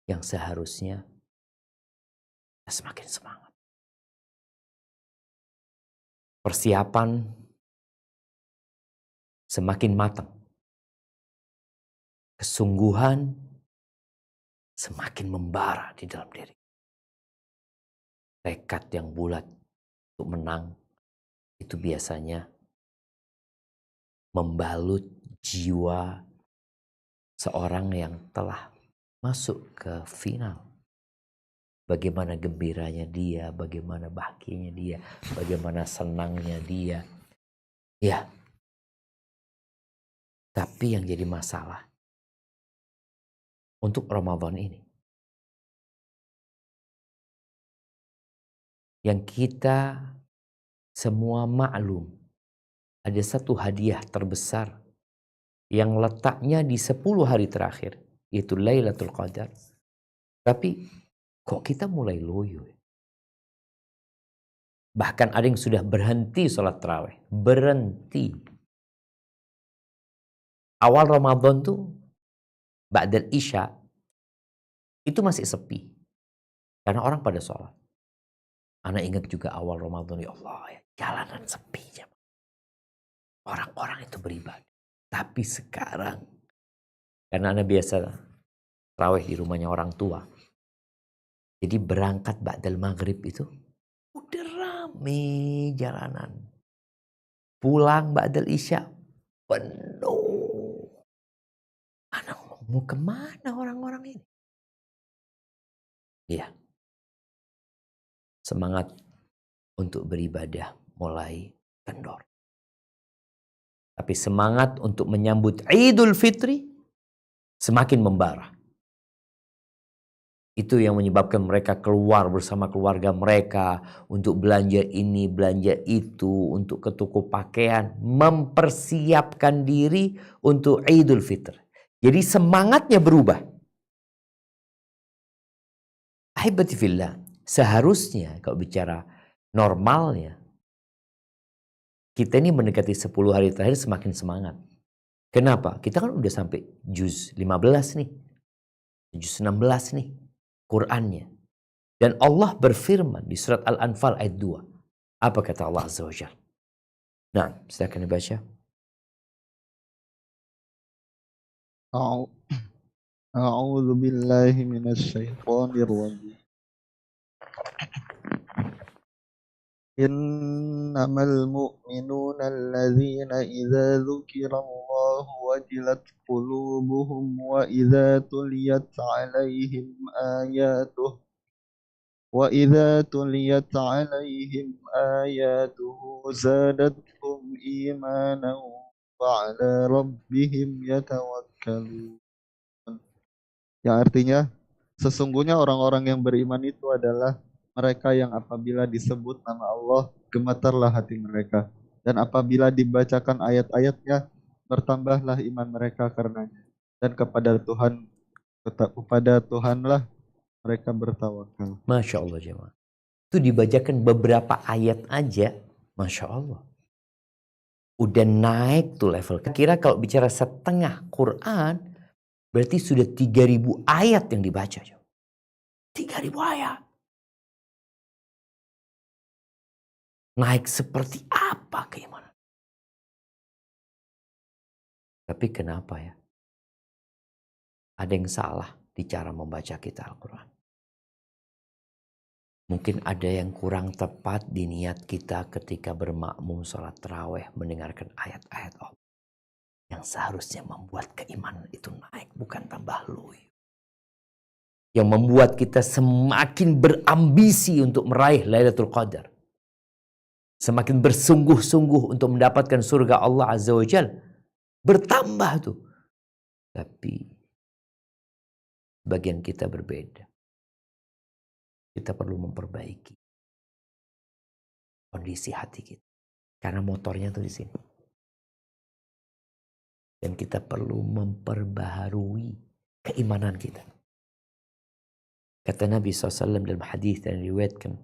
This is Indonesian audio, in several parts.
yang seharusnya semakin semangat. Persiapan semakin matang. Kesungguhan semakin membara di dalam diri. Tekad yang bulat untuk menang itu biasanya membalut jiwa seorang yang telah masuk ke final. Bagaimana gembiranya dia, bagaimana bahagianya dia, bagaimana senangnya dia. Ya, tapi yang jadi masalah untuk Ramadan ini, yang kita semua maklum, ada satu hadiah terbesar yang letaknya di 10 hari terakhir, yaitu Lailatul Qadar. Tapi kok kita mulai loyo ya? Bahkan ada yang sudah berhenti sholat tarawih. Berhenti. Awal Ramadan tuh, ba'dal Isya, itu masih sepi. Karena orang pada sholat. Ana ingat juga awal Ramadan, ya Allah, ya, jalanan sepi. Orang-orang itu beribadah. Tapi sekarang, karena Ana biasa tarawih di rumahnya orang tua. Jadi berangkat ba'dal maghrib itu, udah rame jalanan. Pulang ba'dal Isya, penuh. Anak mau kemana orang-orang ini? Iya. Semangat untuk beribadah mulai kendor. Tapi semangat untuk menyambut Idul Fitri semakin membara. Itu yang menyebabkan mereka keluar bersama keluarga mereka untuk belanja ini, belanja itu, untuk ke toko pakaian, mempersiapkan diri untuk Idul Fitri. Jadi semangatnya berubah. Ahibati fillah, seharusnya kalau bicara normalnya, kita ini mendekati 10 hari terakhir semakin semangat. Kenapa? Kita kan udah sampai juz 15 nih. Juz 16 nih Qur'annya. Dan Allah berfirman di surat Al-Anfal ayat 2. Apa kata Allah Azza wa Jalla? Nah, silakan dibaca. A'udzu billahi minasyaitonir rajim. Innamal mu'minuna alladzina idza dzukirallahu wajilat qulubuhum wa idza tuliyat 'alaihim ayatuhu zadatuhum imanan wa 'ala rabbihim yatawakkalun. Yang artinya sesungguhnya orang-orang yang beriman itu adalah mereka yang apabila disebut nama Allah, gemetarlah hati mereka. Dan apabila dibacakan ayat-ayatnya, bertambahlah iman mereka karenanya. Dan kepada Tuhanlah mereka bertawakal. Masya Allah jemaah. Itu dibacakan beberapa ayat aja. Masya Allah. Udah naik tuh level. Kira kalau bicara setengah Quran, berarti sudah 3.000 ayat yang dibaca. 3.000 ayat. Naik seperti apa keimanan? Tapi kenapa ya? Ada yang salah di cara membaca kita Al-Quran. Mungkin ada yang kurang tepat di niat kita ketika bermakmum sholat tarawih mendengarkan ayat-ayat Allah. Yang seharusnya membuat keimanan itu naik, bukan tambah loyo. Yang membuat kita semakin berambisi untuk meraih Lailatul Qadar. Semakin bersungguh-sungguh untuk mendapatkan surga Allah Azza wa Jalla. Bertambah tuh. Tapi bagian kita berbeda. Kita perlu memperbaiki kondisi hati kita. Karena motornya tuh di sini. Dan kita perlu memperbaharui keimanan kita. Kata Nabi SAW dalam hadis yang diriwayatkan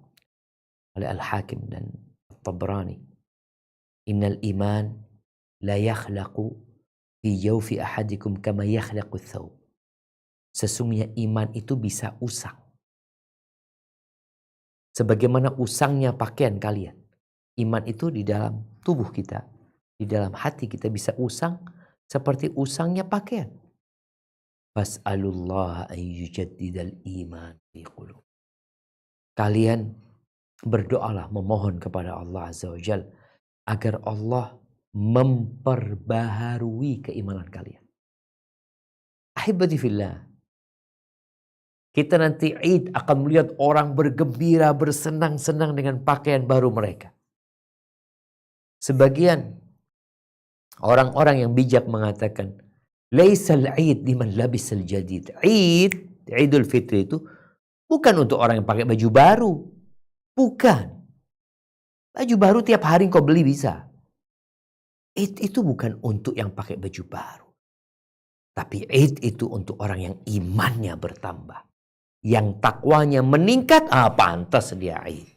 oleh Al-Hakim dan Tabrani, Innal iman la yakhlaqu fi jawfi ahadikum kama yakhlaqu thawb. Sesungguhnya iman itu bisa usang. Sebagaimana usangnya pakaian kalian. Iman itu di dalam tubuh kita, di dalam hati kita bisa usang seperti usangnya pakaian. Fas'alullah an yujaddidal iman fi qulub. Kalian berdoalah, memohon kepada Allah Azza wa Jalla agar Allah memperbaharui keimanan kalian. Ahibati fillah, kita nanti Id akan melihat orang bergembira, bersenang-senang dengan pakaian baru mereka. Sebagian orang-orang yang bijak mengatakan, laisal Id liman labisal jadid. Idul Fitri itu bukan untuk orang yang pakai baju baru. Bukan. Baju baru tiap hari kau beli bisa. Id itu bukan untuk yang pakai baju baru. Tapi Id itu untuk orang yang imannya bertambah. Yang takwanya meningkat, pantas dia Id.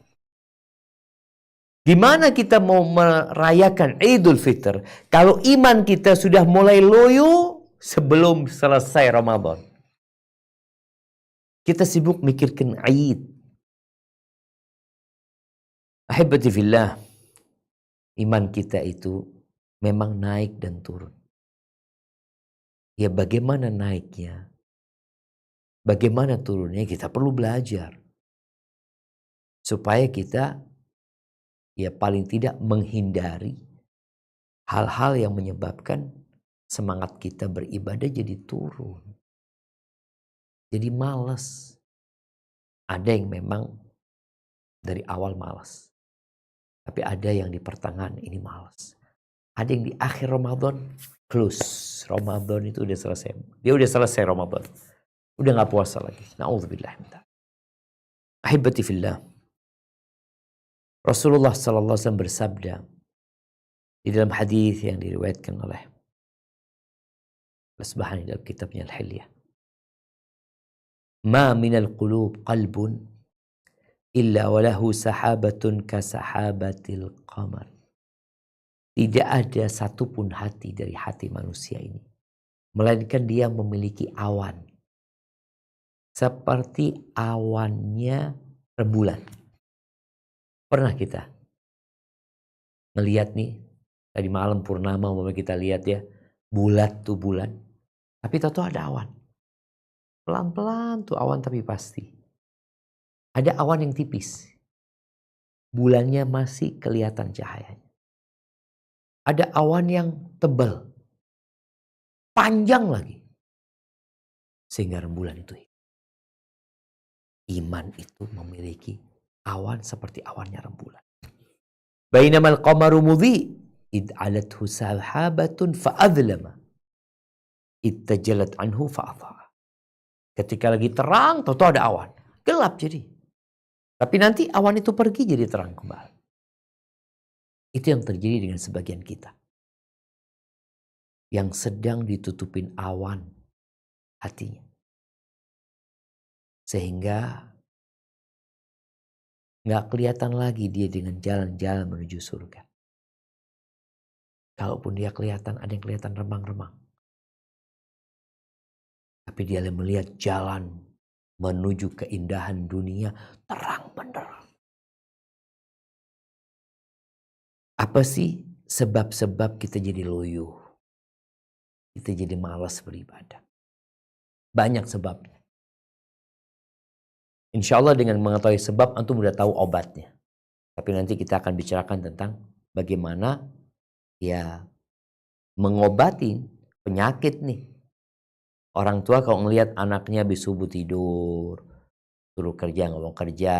Gimana kita mau merayakan Idul Fitr kalau iman kita sudah mulai loyo sebelum selesai Ramadan? Kita sibuk mikirkan Id. Ahibati fillah, iman kita itu memang naik dan turun. Ya bagaimana naiknya? Bagaimana turunnya? Kita perlu belajar. Supaya kita ya paling tidak menghindari hal-hal yang menyebabkan semangat kita beribadah jadi turun. Jadi malas. Ada yang memang dari awal malas. Tapi ada yang di pertengahan ini malas. Ada yang di akhir Ramadan close. Ramadan itu udah selesai. Dia udah selesai Ramadan. Udah gak puasa lagi. Na'udzubillah. Ahibati fillah. Rasulullah SAW bersabda di dalam hadis yang diriwayatkan oleh Al-Asbahani dalam kitabnya Al-Hilyah. Ma minal qulub qalbun illa walahu sahabatun kasahabatil qamar. Tidak ada satupun hati dari hati manusia ini, melainkan dia memiliki awan seperti awannya rembulan. Pernah kita ngelihat nih tadi malam purnama umpamanya kita lihat ya, bulat tuh bulan, tapi tahu ada awan. Pelan-pelan tuh awan tapi pasti. Ada awan yang tipis. Bulannya masih kelihatan cahayanya. Ada awan yang tebal. Panjang lagi. Sehingga rembulan itu hilang. Iman itu memiliki awan seperti awannya rembulan. Bainamal qamaru mudhi id alathu sahabatun fa'adlama id tajalat anhu fa'adha. Ketika lagi terang, tahu ada awan. Gelap jadi. Tapi nanti awan itu pergi jadi terang kembali. Itu yang terjadi dengan sebagian kita. Yang sedang ditutupin awan hatinya. Sehingga gak kelihatan lagi dia dengan jalan-jalan menuju surga. Kalaupun dia kelihatan, ada yang kelihatan remang-remang. Tapi dia melihat jalan menuju keindahan dunia terang benderang. Apa sih sebab-sebab kita jadi loyo? Kita jadi malas beribadah. Banyak sebabnya. Insya Allah dengan mengetahui sebab, antum udah tahu obatnya. Tapi nanti kita akan bicarakan tentang bagaimana ya mengobati penyakit nih. Orang tua kalau ngelihat anaknya habis subuh tidur, suruh kerja nggak mau kerja,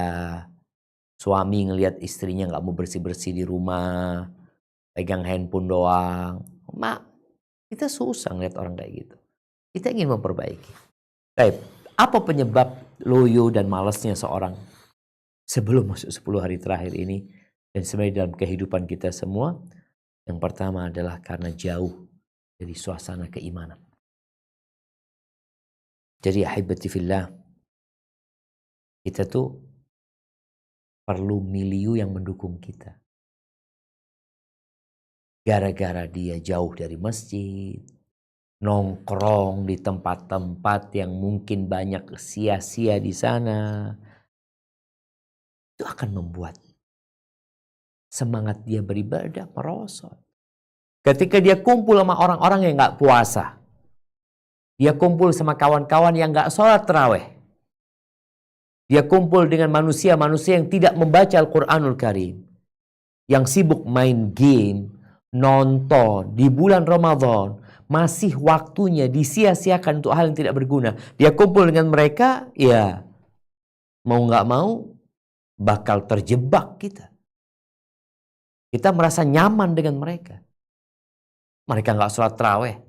suami ngelihat istrinya nggak mau bersih-bersih di rumah, pegang handphone doang. Mak, kita susah ngeliat orang kayak gitu. Kita ingin memperbaiki. Baik, apa penyebab loyo dan malasnya seorang sebelum masuk 10 hari terakhir ini dan sebenarnya dalam kehidupan kita semua? Yang pertama adalah karena jauh dari suasana keimanan. Jadi ahibati fillah, kita tuh perlu milieu yang mendukung kita. Gara-gara dia jauh dari masjid, nongkrong di tempat-tempat yang mungkin banyak sia-sia di sana, itu akan membuat semangat dia beribadah merosot. Ketika dia kumpul sama orang-orang yang gak puasa, dia kumpul sama kawan-kawan yang gak sholat tarawih, dia kumpul dengan manusia-manusia yang tidak membaca Al-Quranul Karim, yang sibuk main game, nonton di bulan Ramadan, masih waktunya disia-siakan untuk hal yang tidak berguna. Dia kumpul dengan mereka, ya mau gak mau bakal terjebak kita. Kita merasa nyaman dengan mereka. Mereka gak sholat tarawih,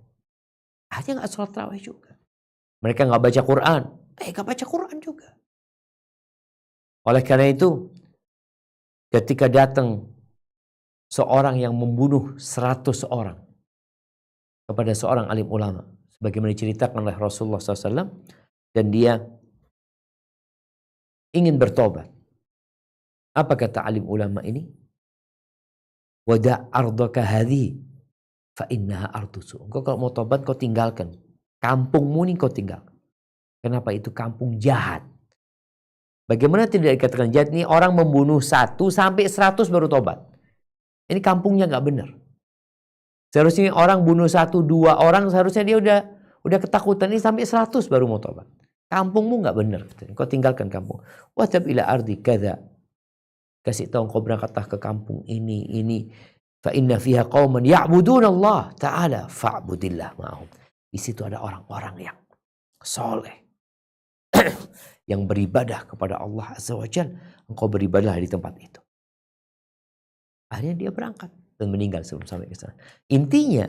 aja gak sholat tarawih juga. Mereka gak baca Quran, gak baca Quran juga. Oleh karena itu, ketika datang seorang yang membunuh 100 orang kepada seorang alim ulama, sebagaimana diceritakan oleh Rasulullah SAW, dan dia ingin bertobat. Apa kata alim ulama ini? Wada' ardaka hadhi fa innaha ardusu. Engkau kalau mau tobat kau tinggalkan. Kampungmu ini kau tinggalkan. Kenapa? Itu kampung jahat. Bagaimana tidak dikatakan jahat? Ini orang membunuh 1 sampai 100 baru tobat. Ini kampungnya gak benar. Seharusnya orang bunuh 1, 2 orang, seharusnya dia udah ketakutan. Ini sampai 100 baru mau tobat. Kampungmu gak benar. Kau tinggalkan kampung. Watab ila ardi kada. Kasih tahu kau berangkatlah ke kampung ini. Fa inna fiha qauman ya'budun Allah Ta'ala fa'budillah ma'hum. Di situ ada orang-orang yang soleh, yang beribadah kepada Allah Azza wa Jalla. Engkau beribadah di tempat itu. Akhirnya dia berangkat dan meninggal sebelum sampai ke sana. Intinya,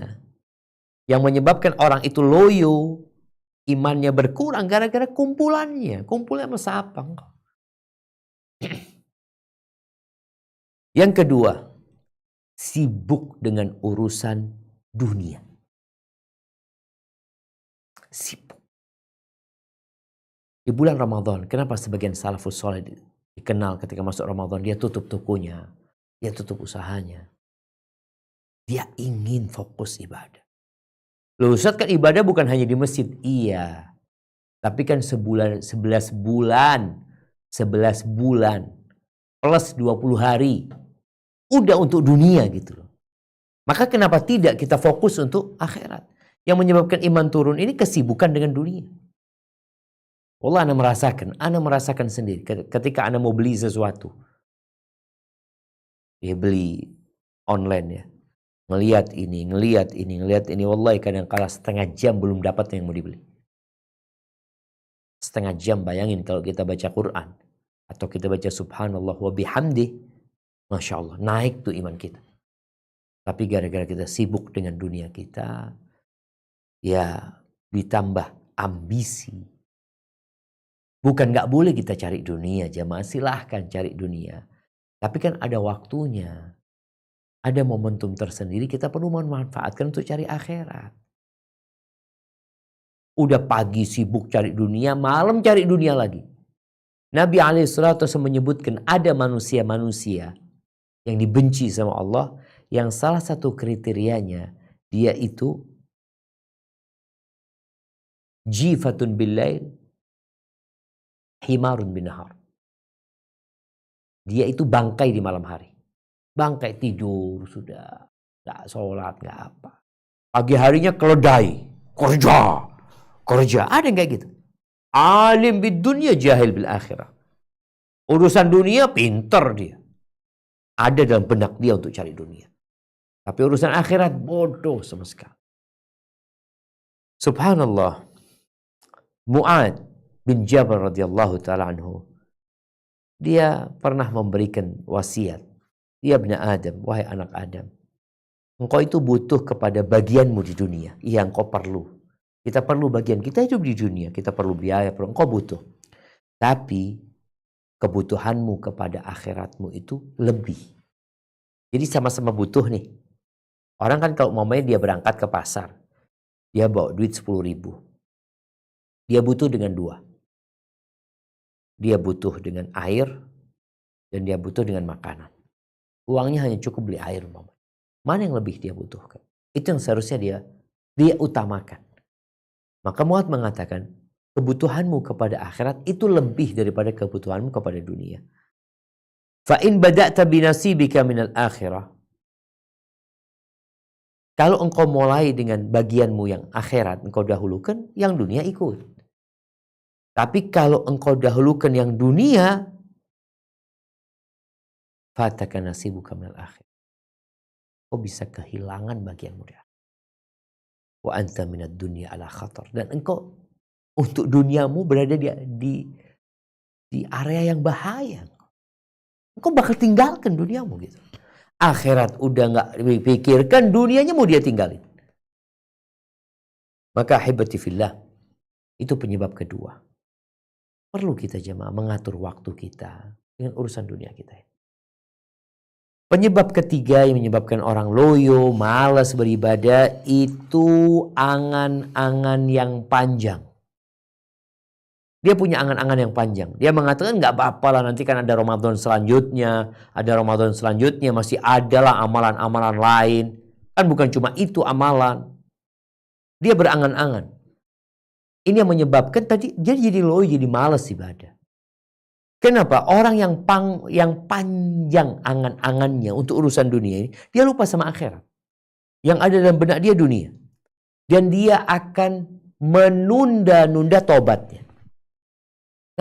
yang menyebabkan orang itu loyo, imannya berkurang gara-gara kumpulannya. Kumpulnya sama siapa engkau? Yang kedua, sibuk dengan urusan dunia. Sibuk. Di bulan Ramadan, kenapa sebagian salafus soleh dikenal ketika masuk Ramadan, dia tutup tokonya, dia tutup usahanya. Dia ingin fokus ibadah. Loh Ustaz, kan ibadah bukan hanya di masjid. Iya. Tapi kan 11 bulan plus 20 hari. Udah untuk dunia gitu loh. Maka kenapa tidak kita fokus untuk akhirat? Yang menyebabkan iman turun ini kesibukan dengan dunia. Allah Anda merasakan sendiri ketika Anda mau beli sesuatu. Ya beli online ya. Ngelihat ini. Wallahi kadang kala setengah jam belum dapat yang mau dibeli. Setengah jam, bayangin kalau kita baca Quran. Atau kita baca subhanallah wa bihamdih. Masya Allah, naik tuh iman kita. Tapi gara-gara kita sibuk dengan dunia kita, ya ditambah ambisi. Bukan gak boleh kita cari dunia, jamaah silahkan cari dunia. Tapi kan ada waktunya. Ada momentum tersendiri, kita perlu memanfaatkan untuk cari akhirat. Udah pagi sibuk cari dunia, malam cari dunia lagi. Nabi SAW menyebutkan ada manusia-manusia yang dibenci sama Allah, yang salah satu kriterianya dia itu jifatun billail, himarun binahar. Dia itu bangkai di malam hari. Bangkai tidur sudah, gak sholat, gak apa. Pagi harinya keledai, kerja. Ada yang kayak gitu. Alim bid dunya, jahil bil akhirah. Urusan dunia pinter dia. Ada dalam benak dia untuk cari dunia. Tapi urusan akhirat bodoh sama sekali. Subhanallah. Mu'ad bin Jabal radhiyallahu ta'ala anhu. Dia pernah memberikan wasiat. Ya ibn Adam, wahai anak Adam. Engkau itu butuh kepada bagianmu di dunia. Iya, engkau perlu. Kita perlu bagian. Kita hidup di dunia. Kita perlu biaya. Engkau butuh. Tapi kebutuhanmu kepada akhiratmu itu lebih. Jadi sama-sama butuh nih. Orang kan kalau mamanya dia berangkat ke pasar. Dia bawa duit 10.000. Dia butuh dengan 2. Dia butuh dengan air. Dan dia butuh dengan makanan. Uangnya hanya cukup beli air. Mana yang lebih dia butuhkan? Itu yang seharusnya dia utamakan. Maka Mu'adz mengatakan, kebutuhanmu kepada akhirat itu lebih daripada kebutuhanmu kepada dunia. Fa in bada'ta binasibika minal akhirah. Kalau engkau mulai dengan bagianmu yang akhirat, engkau dahulukan, yang dunia ikut. Tapi kalau engkau dahulukan yang dunia, fataka nasibuka minal akhirah. Kau bisa kehilangan bagianmu dari akhirat. Wa anta minad dunya ala khatar. Dan engkau untuk duniamu berada di area yang bahaya. Engkau bakal tinggalkan duniamu gitu. Akhirat udah nggak dipikirkan, dunianya mau dia tinggalin. Maka ahibati fillah, itu penyebab kedua. Perlu kita jemaah mengatur waktu kita dengan urusan dunia kita. Penyebab ketiga yang menyebabkan orang loyo, malas beribadah, itu angan-angan yang panjang. Dia punya angan-angan yang panjang. Dia mengatakan nggak apa-apa lah, nanti kan ada Ramadan selanjutnya, masih ada lah amalan-amalan lain. Kan bukan cuma itu amalan. Dia berangan-angan. Ini yang menyebabkan tadi dia jadi loyo, jadi malas ibadah. Kenapa? Orang yang panjang angan-angannya untuk urusan dunia ini, dia lupa sama akhirat. Yang ada dalam benak dia dunia. Dan dia akan menunda-nunda tobatnya.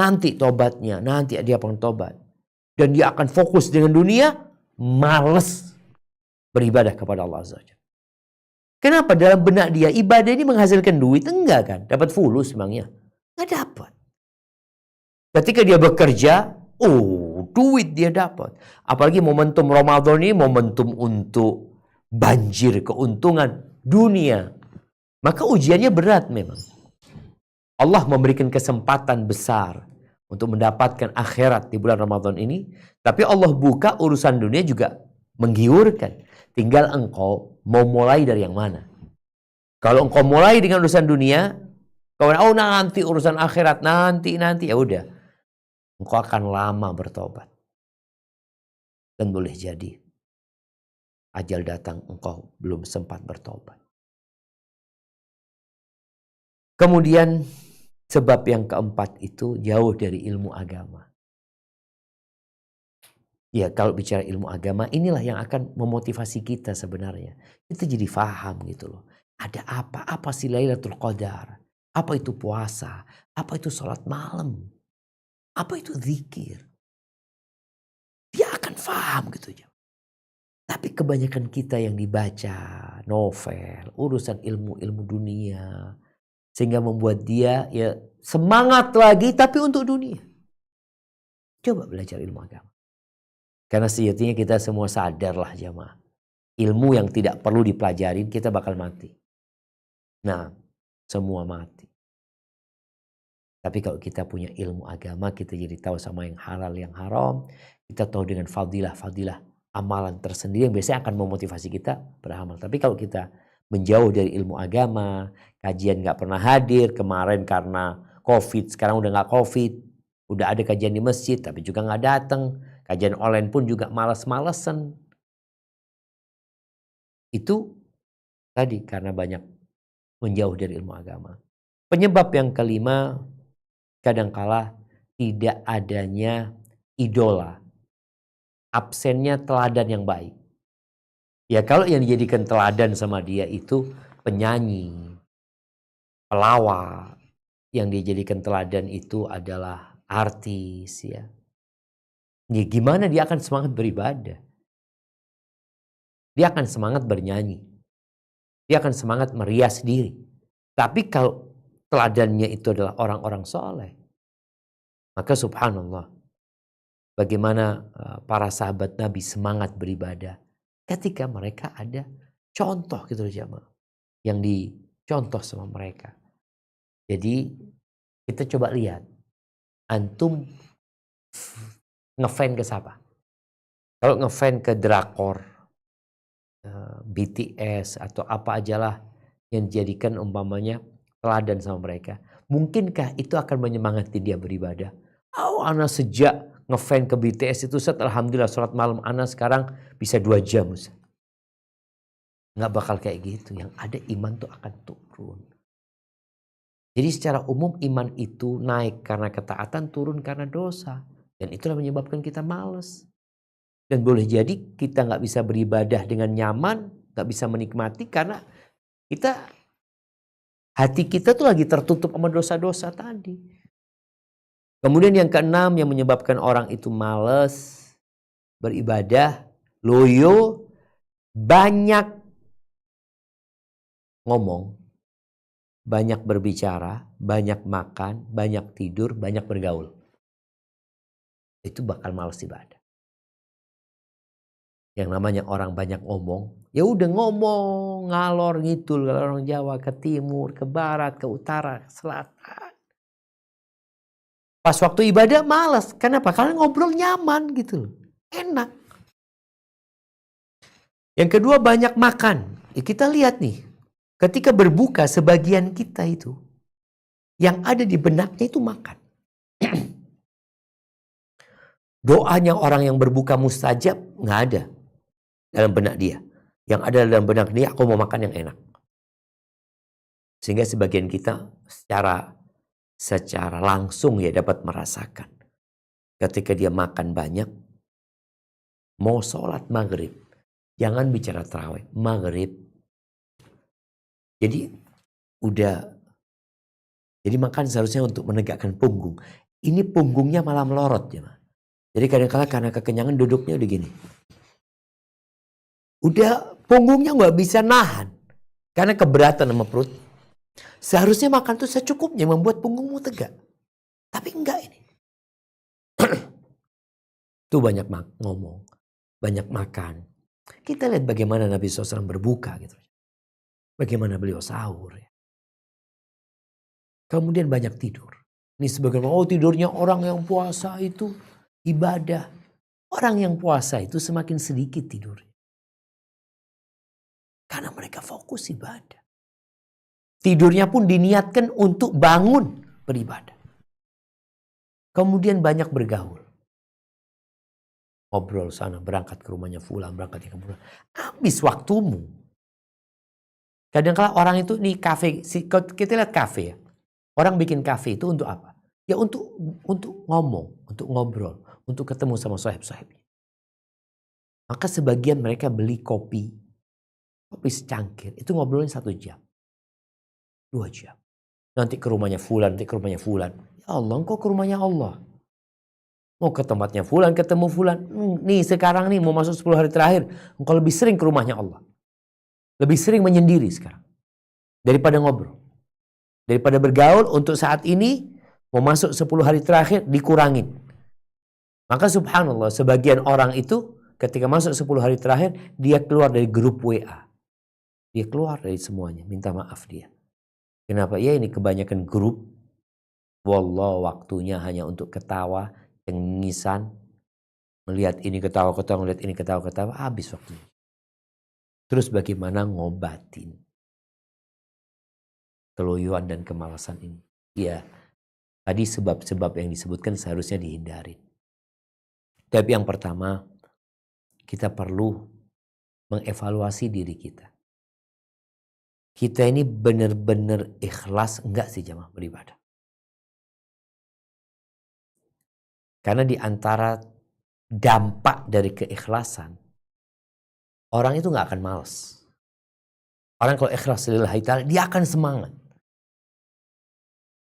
Nanti tobatnya, nanti dia akan tobat. Dan dia akan fokus dengan dunia, malas beribadah kepada Allah Azza wa Jalla. Kenapa? Dalam benak dia, ibadah ini menghasilkan duit? Enggak kan? Dapat fulus memangnya? Enggak dapat. Ketika dia bekerja, duit dia dapat. Apalagi momentum Ramadan ini momentum untuk banjir keuntungan dunia. Maka ujiannya berat memang. Allah memberikan kesempatan besar untuk mendapatkan akhirat di bulan Ramadan ini. Tapi Allah buka urusan dunia juga menggiurkan. Tinggal engkau mau mulai dari yang mana. Kalau engkau mulai dengan urusan dunia, nanti urusan akhirat, nanti, ya udah. Engkau akan lama bertobat. Dan boleh jadi ajal datang engkau belum sempat bertobat. Kemudian sebab yang keempat itu jauh dari ilmu agama. Ya, kalau bicara ilmu agama, inilah yang akan memotivasi kita sebenarnya. Kita jadi paham gitu loh. Ada apa sih Lailatul Qadar? Apa itu puasa? Apa itu sholat malam? Apa itu zikir? Dia akan paham gitu aja. Tapi kebanyakan kita yang dibaca novel, urusan ilmu-ilmu dunia, sehingga membuat dia ya semangat lagi tapi untuk dunia. Coba belajar ilmu agama. Karena sejatinya kita semua sadarlah jamaah. Ilmu yang tidak perlu dipelajarin kita bakal mati. Nah, semua mati. Tapi kalau kita punya ilmu agama, kita jadi tahu sama yang halal, yang haram. Kita tahu dengan fadilah amalan tersendiri yang biasanya akan memotivasi kita beramal. Tapi kalau kita menjauh dari ilmu agama, kajian gak pernah hadir, kemarin karena COVID, sekarang udah gak COVID. Udah ada kajian di masjid, tapi juga gak datang. Kajian online pun juga malas-malesan. Itu tadi karena banyak menjauh dari ilmu agama. Penyebab yang kelima, kadangkala tidak adanya idola. Absennya teladan yang baik. Ya kalau yang dijadikan teladan sama dia itu penyanyi, pelawak. Yang dijadikan teladan itu adalah artis ya. Ya gimana dia akan semangat beribadah? Dia akan semangat bernyanyi. Dia akan semangat merias diri. Tapi kalau teladannya itu adalah orang-orang soleh, maka subhanallah, bagaimana para sahabat Nabi semangat beribadah ketika mereka ada contoh gitu loh jamaah, yang dicontoh sama mereka. Jadi kita coba lihat, antum ngefan ke siapa? Kalau ngefan ke drakor, BTS atau apa ajalah yang dijadikan umpamanya teladan sama mereka, mungkinkah itu akan menyemangati dia beribadah? Ana sejak ngefan ke BTS itu alhamdulillah sholat malam ana sekarang bisa 2 jam. Nggak bakal kayak gitu. Yang ada iman tuh akan turun. Jadi secara umum iman itu naik karena ketaatan, turun karena dosa. Dan itulah menyebabkan kita malas. Dan boleh jadi kita nggak bisa beribadah dengan nyaman, nggak bisa menikmati karena hati kita tuh lagi tertutup sama dosa-dosa tadi. Kemudian yang keenam yang menyebabkan orang itu malas beribadah, loyo, banyak ngomong, banyak berbicara, banyak makan, banyak tidur, banyak bergaul. Itu bakal malas ibadah. Yang namanya orang banyak ngomong, ya udah ngomong, ngalor ngidul, kalau orang Jawa ke timur, ke barat, ke utara, ke selatan. Pas waktu ibadah malas. Kenapa? Karena ngobrol nyaman gitu loh. Enak. Yang kedua banyak makan. Ya kita lihat nih. Ketika berbuka sebagian kita itu. Yang ada di benaknya itu makan. Doanya orang yang berbuka mustajab nggak ada dalam benak dia. Yang ada dalam benak dia, aku mau makan yang enak. Sehingga sebagian kita secara langsung ya dapat merasakan. Ketika dia makan banyak, mau sholat maghrib, jangan bicara tarawih, maghrib. Jadi makan seharusnya untuk menegakkan punggung. Ini punggungnya malah melorot ya. Jadi kadang-kadang karena kekenyangan duduknya udah gini. Udah punggungnya nggak bisa nahan karena keberatan sama perut. Seharusnya makan tuh secukupnya membuat punggungmu tegak. Tapi enggak ini. Tuh banyak ngomong, banyak makan. Kita lihat bagaimana Nabi SAW berbuka gitu. Bagaimana beliau sahur ya. Kemudian banyak tidur. Ini sebagaimana tidurnya orang yang puasa itu ibadah. Orang yang puasa itu semakin sedikit tidurnya. Karena mereka fokus ibadah. Tidurnya pun diniatkan untuk bangun beribadah. Kemudian banyak bergaul. Ngobrol sana, berangkat ke rumahnya fulan, berangkat ke rumahnya. Habis waktumu. Kadang-kadang orang itu nih kafe, kita lihat kafe ya. Orang bikin kafe itu untuk apa? Ya untuk ngomong, untuk ngobrol, untuk ketemu sama sahib-sahibnya. Maka sebagian mereka beli kopi secangkir, itu ngobrolin 1 jam. 2 jam. Nanti ke rumahnya fulan, nanti ke rumahnya fulan. Ya Allah, engkau ke rumahnya Allah. Mau ke tempatnya fulan, ketemu fulan. Nih sekarang nih mau masuk 10 hari terakhir. Engkau lebih sering ke rumahnya Allah. Lebih sering menyendiri sekarang. Daripada ngobrol. Daripada bergaul untuk saat ini. Mau masuk 10 hari terakhir dikurangin. Maka subhanallah sebagian orang itu ketika masuk 10 hari terakhir. Dia keluar dari grup WA. Dia keluar dari semuanya. Minta maaf dia. Kenapa? Ya ini kebanyakan grup. Wallah waktunya hanya untuk ketawa, cengisan. Melihat ini ketawa-ketawa, melihat ini ketawa-ketawa. Habis waktunya. Terus bagaimana ngobatin keloyohan dan kemalasan ini? Ya, tadi sebab-sebab yang disebutkan seharusnya dihindari. Tapi yang pertama, kita perlu mengevaluasi diri kita. Kita ini benar-benar ikhlas enggak sih jamaah beribadah? Karena di antara dampak dari keikhlasan, orang itu enggak akan malas. Orang kalau ikhlas lillahi ta'ala, dia akan semangat.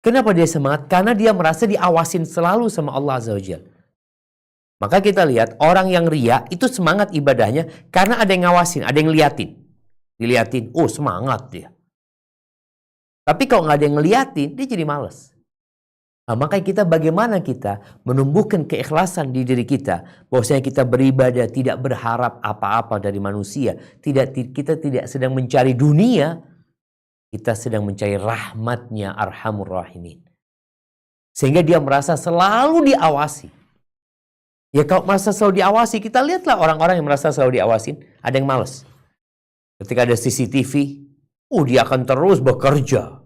Kenapa dia semangat? Karena dia merasa diawasin selalu sama Allah Azza wa Jalla. Maka kita lihat orang yang ria itu semangat ibadahnya karena ada yang ngawasin, ada yang liatin. Diliatin, oh semangat dia. Tapi kalau nggak ada yang ngeliatin, dia jadi malas. Nah, makanya kita bagaimana kita menumbuhkan keikhlasan di diri kita. Bahwasanya kita beribadah tidak berharap apa-apa dari manusia. Kita tidak sedang mencari dunia. Kita sedang mencari rahmatnya Arhamur Rahimin. Sehingga dia merasa selalu diawasi. Ya kalau merasa selalu diawasi, kita lihatlah orang-orang yang merasa selalu diawasin. Ada yang malas. Ketika ada CCTV, dia akan terus bekerja.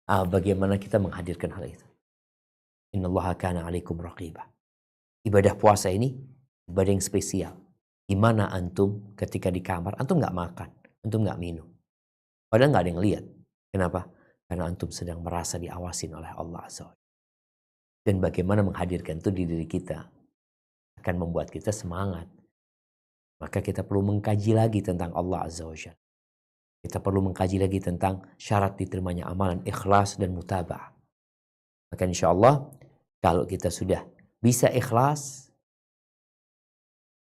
Bagaimana kita menghadirkan hal itu? Innallaha kana 'alaikum raqibah. Ibadah puasa ini ibadah yang spesial. Gimana antum ketika di kamar, antum nggak makan, antum nggak minum. Padahal nggak ada yang lihat. Kenapa? Karena antum sedang merasa diawasin oleh Allah Azza wa Jalla. Dan bagaimana menghadirkan itu di diri kita akan membuat kita semangat. Maka kita perlu mengkaji lagi tentang Allah Azza wa Jalla. Kita perlu mengkaji lagi tentang syarat diterimanya amalan, ikhlas dan mutaba'ah. Maka insya Allah kalau kita sudah bisa ikhlas,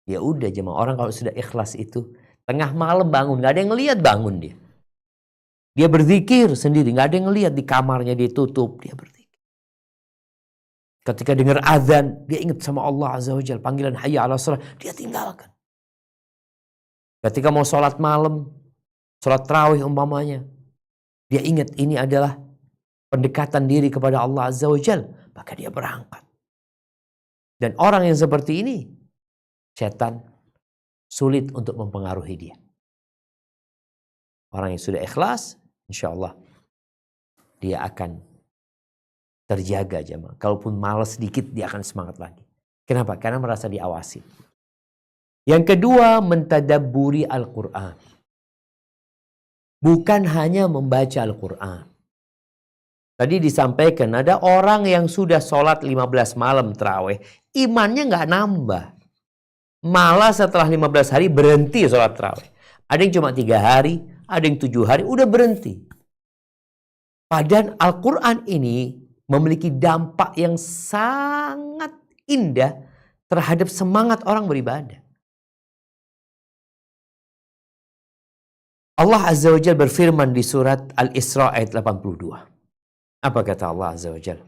ya udah jemaah. Orang kalau sudah ikhlas itu tengah malam bangun, nggak ada yang ngelihat bangun dia. Dia berzikir sendiri, nggak ada yang ngelihat, di kamarnya dia tutup, dia berzikir. Ketika dengar azan, dia ingat sama Allah Azza wa Jalla, panggilan hayya 'ala shalah, dia tinggalkan. Ketika mau sholat malam, sholat tarawih umpamanya, dia ingat ini adalah pendekatan diri kepada Allah Azza wa Jalla, maka dia berangkat. Dan orang yang seperti ini, setan sulit untuk mempengaruhi dia. Orang yang sudah ikhlas, insya Allah dia akan terjaga jemaah. Kalaupun malas sedikit, dia akan semangat lagi. Kenapa? Karena merasa diawasi. Yang kedua, mentadabburi Al-Quran. Bukan hanya membaca Al-Quran. Tadi disampaikan ada orang yang sudah sholat 15 malam tarawih, imannya nggak nambah. Malah setelah 15 hari berhenti sholat tarawih. Ada yang cuma 3 hari, ada yang 7 hari, udah berhenti. Padahal Al-Quran ini memiliki dampak yang sangat indah terhadap semangat orang beribadah. Allah Azza wa Jalla berfirman di surat Al-Isra ayat 82. Apa kata Allah Azza wa Jalla?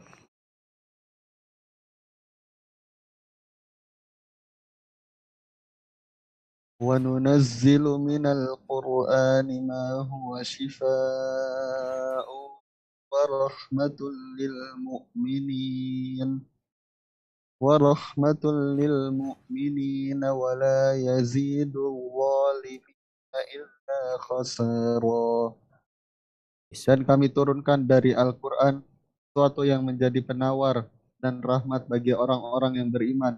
وَنُنَزِّلُ مِنَ الْقُرْآنِ مَا هُوَ شِفَاءٌ وَرَحْمَةٌ لِلْمُؤْمِنِينَ وَلَا يَزِيدُ الظَّالِمِينَ إِلَّا خَسَارًا. Dan kami turunkan dari Al-Quran sesuatu yang menjadi penawar dan rahmat bagi orang-orang yang beriman.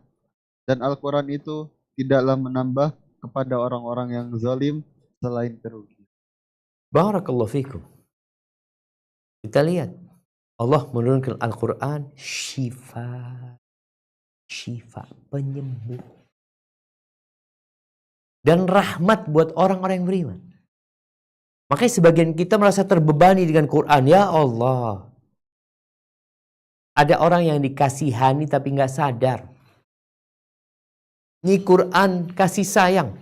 Dan Al-Quran itu tidaklah menambah kepada orang-orang yang zalim selain kerugian. Barakallahu fikum. Kita lihat Allah menurunkan Al-Quran syifa, penyembuh dan rahmat buat orang-orang yang beriman. Makanya sebagian kita merasa terbebani dengan Quran. Ya Allah, ada orang yang dikasihani tapi nggak sadar. Ini Quran kasih sayang.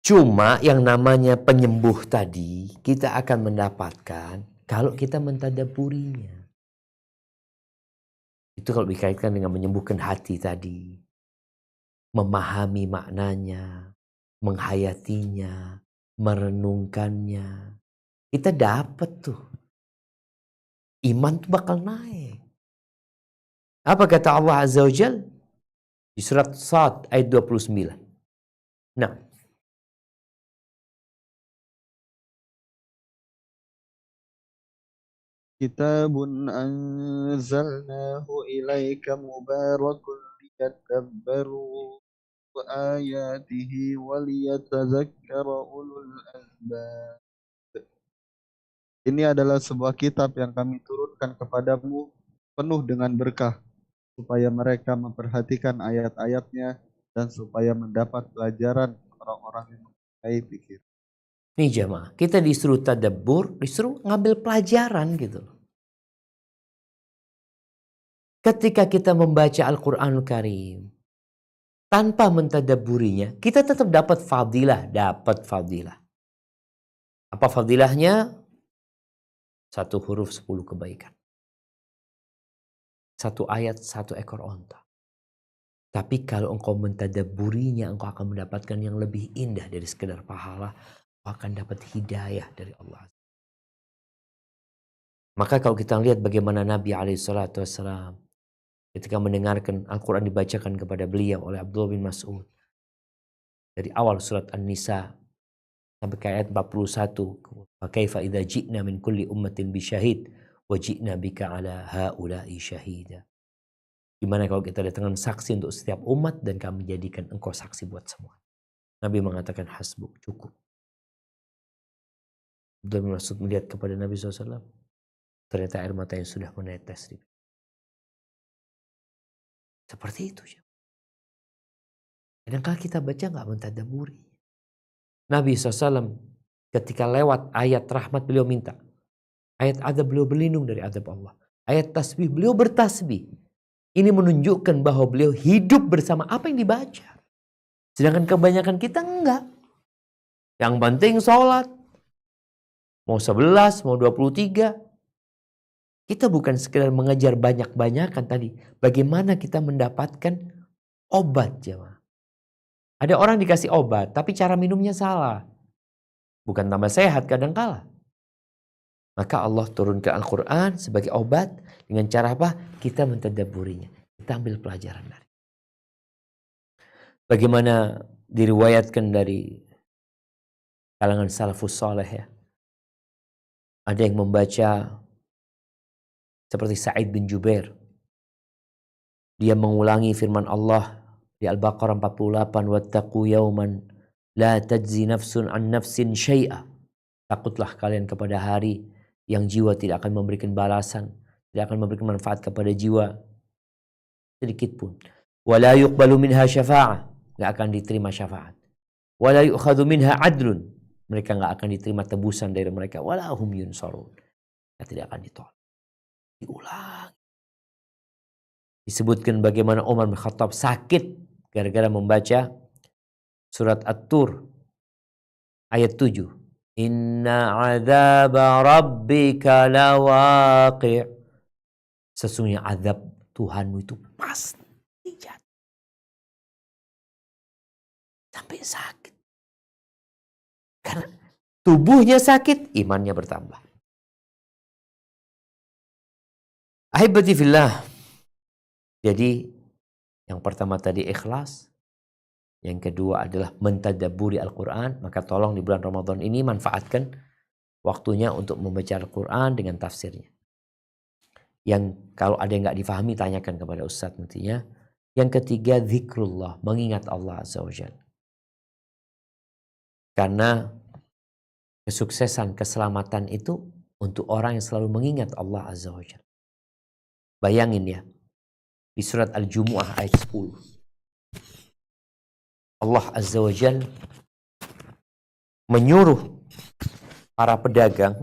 Cuma yang namanya penyembuh tadi kita akan mendapatkan kalau kita mentadabburinya. Itu kalau dikaitkan dengan menyembuhkan hati tadi. Memahami maknanya, menghayatinya, merenungkannya. Kita dapat tuh. Iman tuh bakal naik. Apa kata Allah Azza wa Jalla? Di surat Sad ayat 29. Nah, Kitabun anzalnahu ilaika mubarakun liyadabbaru ayatihi waliyatadzakkara ulul albab. Ini adalah sebuah kitab yang kami turunkan kepadamu penuh dengan berkah, supaya mereka memperhatikan ayat-ayatnya dan supaya mendapat pelajaran orang-orang yang mempunyai pikir. nih jamaah, kita disuruh tadabbur, disuruh ngambil pelajaran gitu. Ketika kita membaca Al-Quranul Karim, tanpa mentadabburinya, kita tetap dapat fadilah. Apa fadilahnya? 1 huruf 10 kebaikan. 1 ayat 1 ekor onta. Tapi kalau engkau mentadabburinya, engkau akan mendapatkan yang lebih indah dari sekedar pahala. Engkau akan dapat hidayah dari Allah. Maka kalau kita lihat bagaimana Nabi SAW ketika mendengarkan Al-Quran dibacakan kepada beliau oleh Abdullah bin Mas'ud. Dari awal surat An-Nisa sampai ke ayat 41. Fakaifa idza ji'na min kulli ummatin bisyahid wa ji'na bika ala haula'i syahida. Gimana kalau kita datangkan saksi untuk setiap umat dan kami jadikan engkau saksi buat semua. Nabi mengatakan hasbuk, cukup. Abdullah bin Mas'ud melihat kepada Nabi SAW. Ternyata air matanya sudah menetes. Seperti itu. Kadang-kadang kita baca nggak mentadaburi. Nabi SAW ketika lewat ayat rahmat beliau minta. Ayat adab beliau berlindung dari adab Allah. Ayat tasbih beliau bertasbih. Ini menunjukkan bahwa beliau hidup bersama apa yang dibaca. Sedangkan kebanyakan kita enggak. Yang penting sholat. Mau 11, mau 23. Kita bukan sekedar mengejar banyak-banyakan tadi. Bagaimana kita mendapatkan obat, jemaah. Ada orang dikasih obat, tapi cara minumnya salah. Bukan tambah sehat kadangkala. Maka Allah turunkan Al-Quran sebagai obat. Dengan cara apa? Kita mentadabburinya. Kita ambil pelajaran dari. Bagaimana diriwayatkan dari kalangan salafus saleh ya. Ada yang membaca seperti Sa'id bin Jubair. Dia mengulangi firman Allah di Al-Baqarah 48. Wattaqu yawman la tajzi nafsun an nafsin syai'a. Takutlah kalian kepada hari yang jiwa tidak akan memberikan balasan, tidak akan memberikan manfaat kepada jiwa sedikit pun. Wala yuqbalu minha syafa'ah, enggak akan diterima syafaat. Wala yu'khadhu minha adlun, mereka enggak akan diterima tebusan dari mereka. Wala hum yunsarun, tidak akan ditolak. Diulang. Disebutkan bagaimana Umar bin Khattab sakit gara-gara membaca surat At-Tur ayat 7. Inna azaba rabbika lawaqi'. Sesungguhnya azab Tuhanmu itu pasti jatuh. Sampai sakit. Karena tubuhnya sakit, imannya bertambah. Ahibati fillah. Jadi yang pertama tadi ikhlas. Yang kedua adalah mentadabburi Al-Quran. Maka tolong di bulan Ramadan ini manfaatkan waktunya untuk membaca Al-Quran dengan tafsirnya. Yang kalau ada yang gak difahami tanyakan kepada Ustadz nantinya. Yang ketiga zikrullah, mengingat Allah Azza wa Jalla. Karena kesuksesan, keselamatan itu untuk orang yang selalu mengingat Allah Azza wa Jalla. Bayangin ya, di surat Al-Jumu'ah ayat 10. Allah Azza wa Jalla menyuruh para pedagang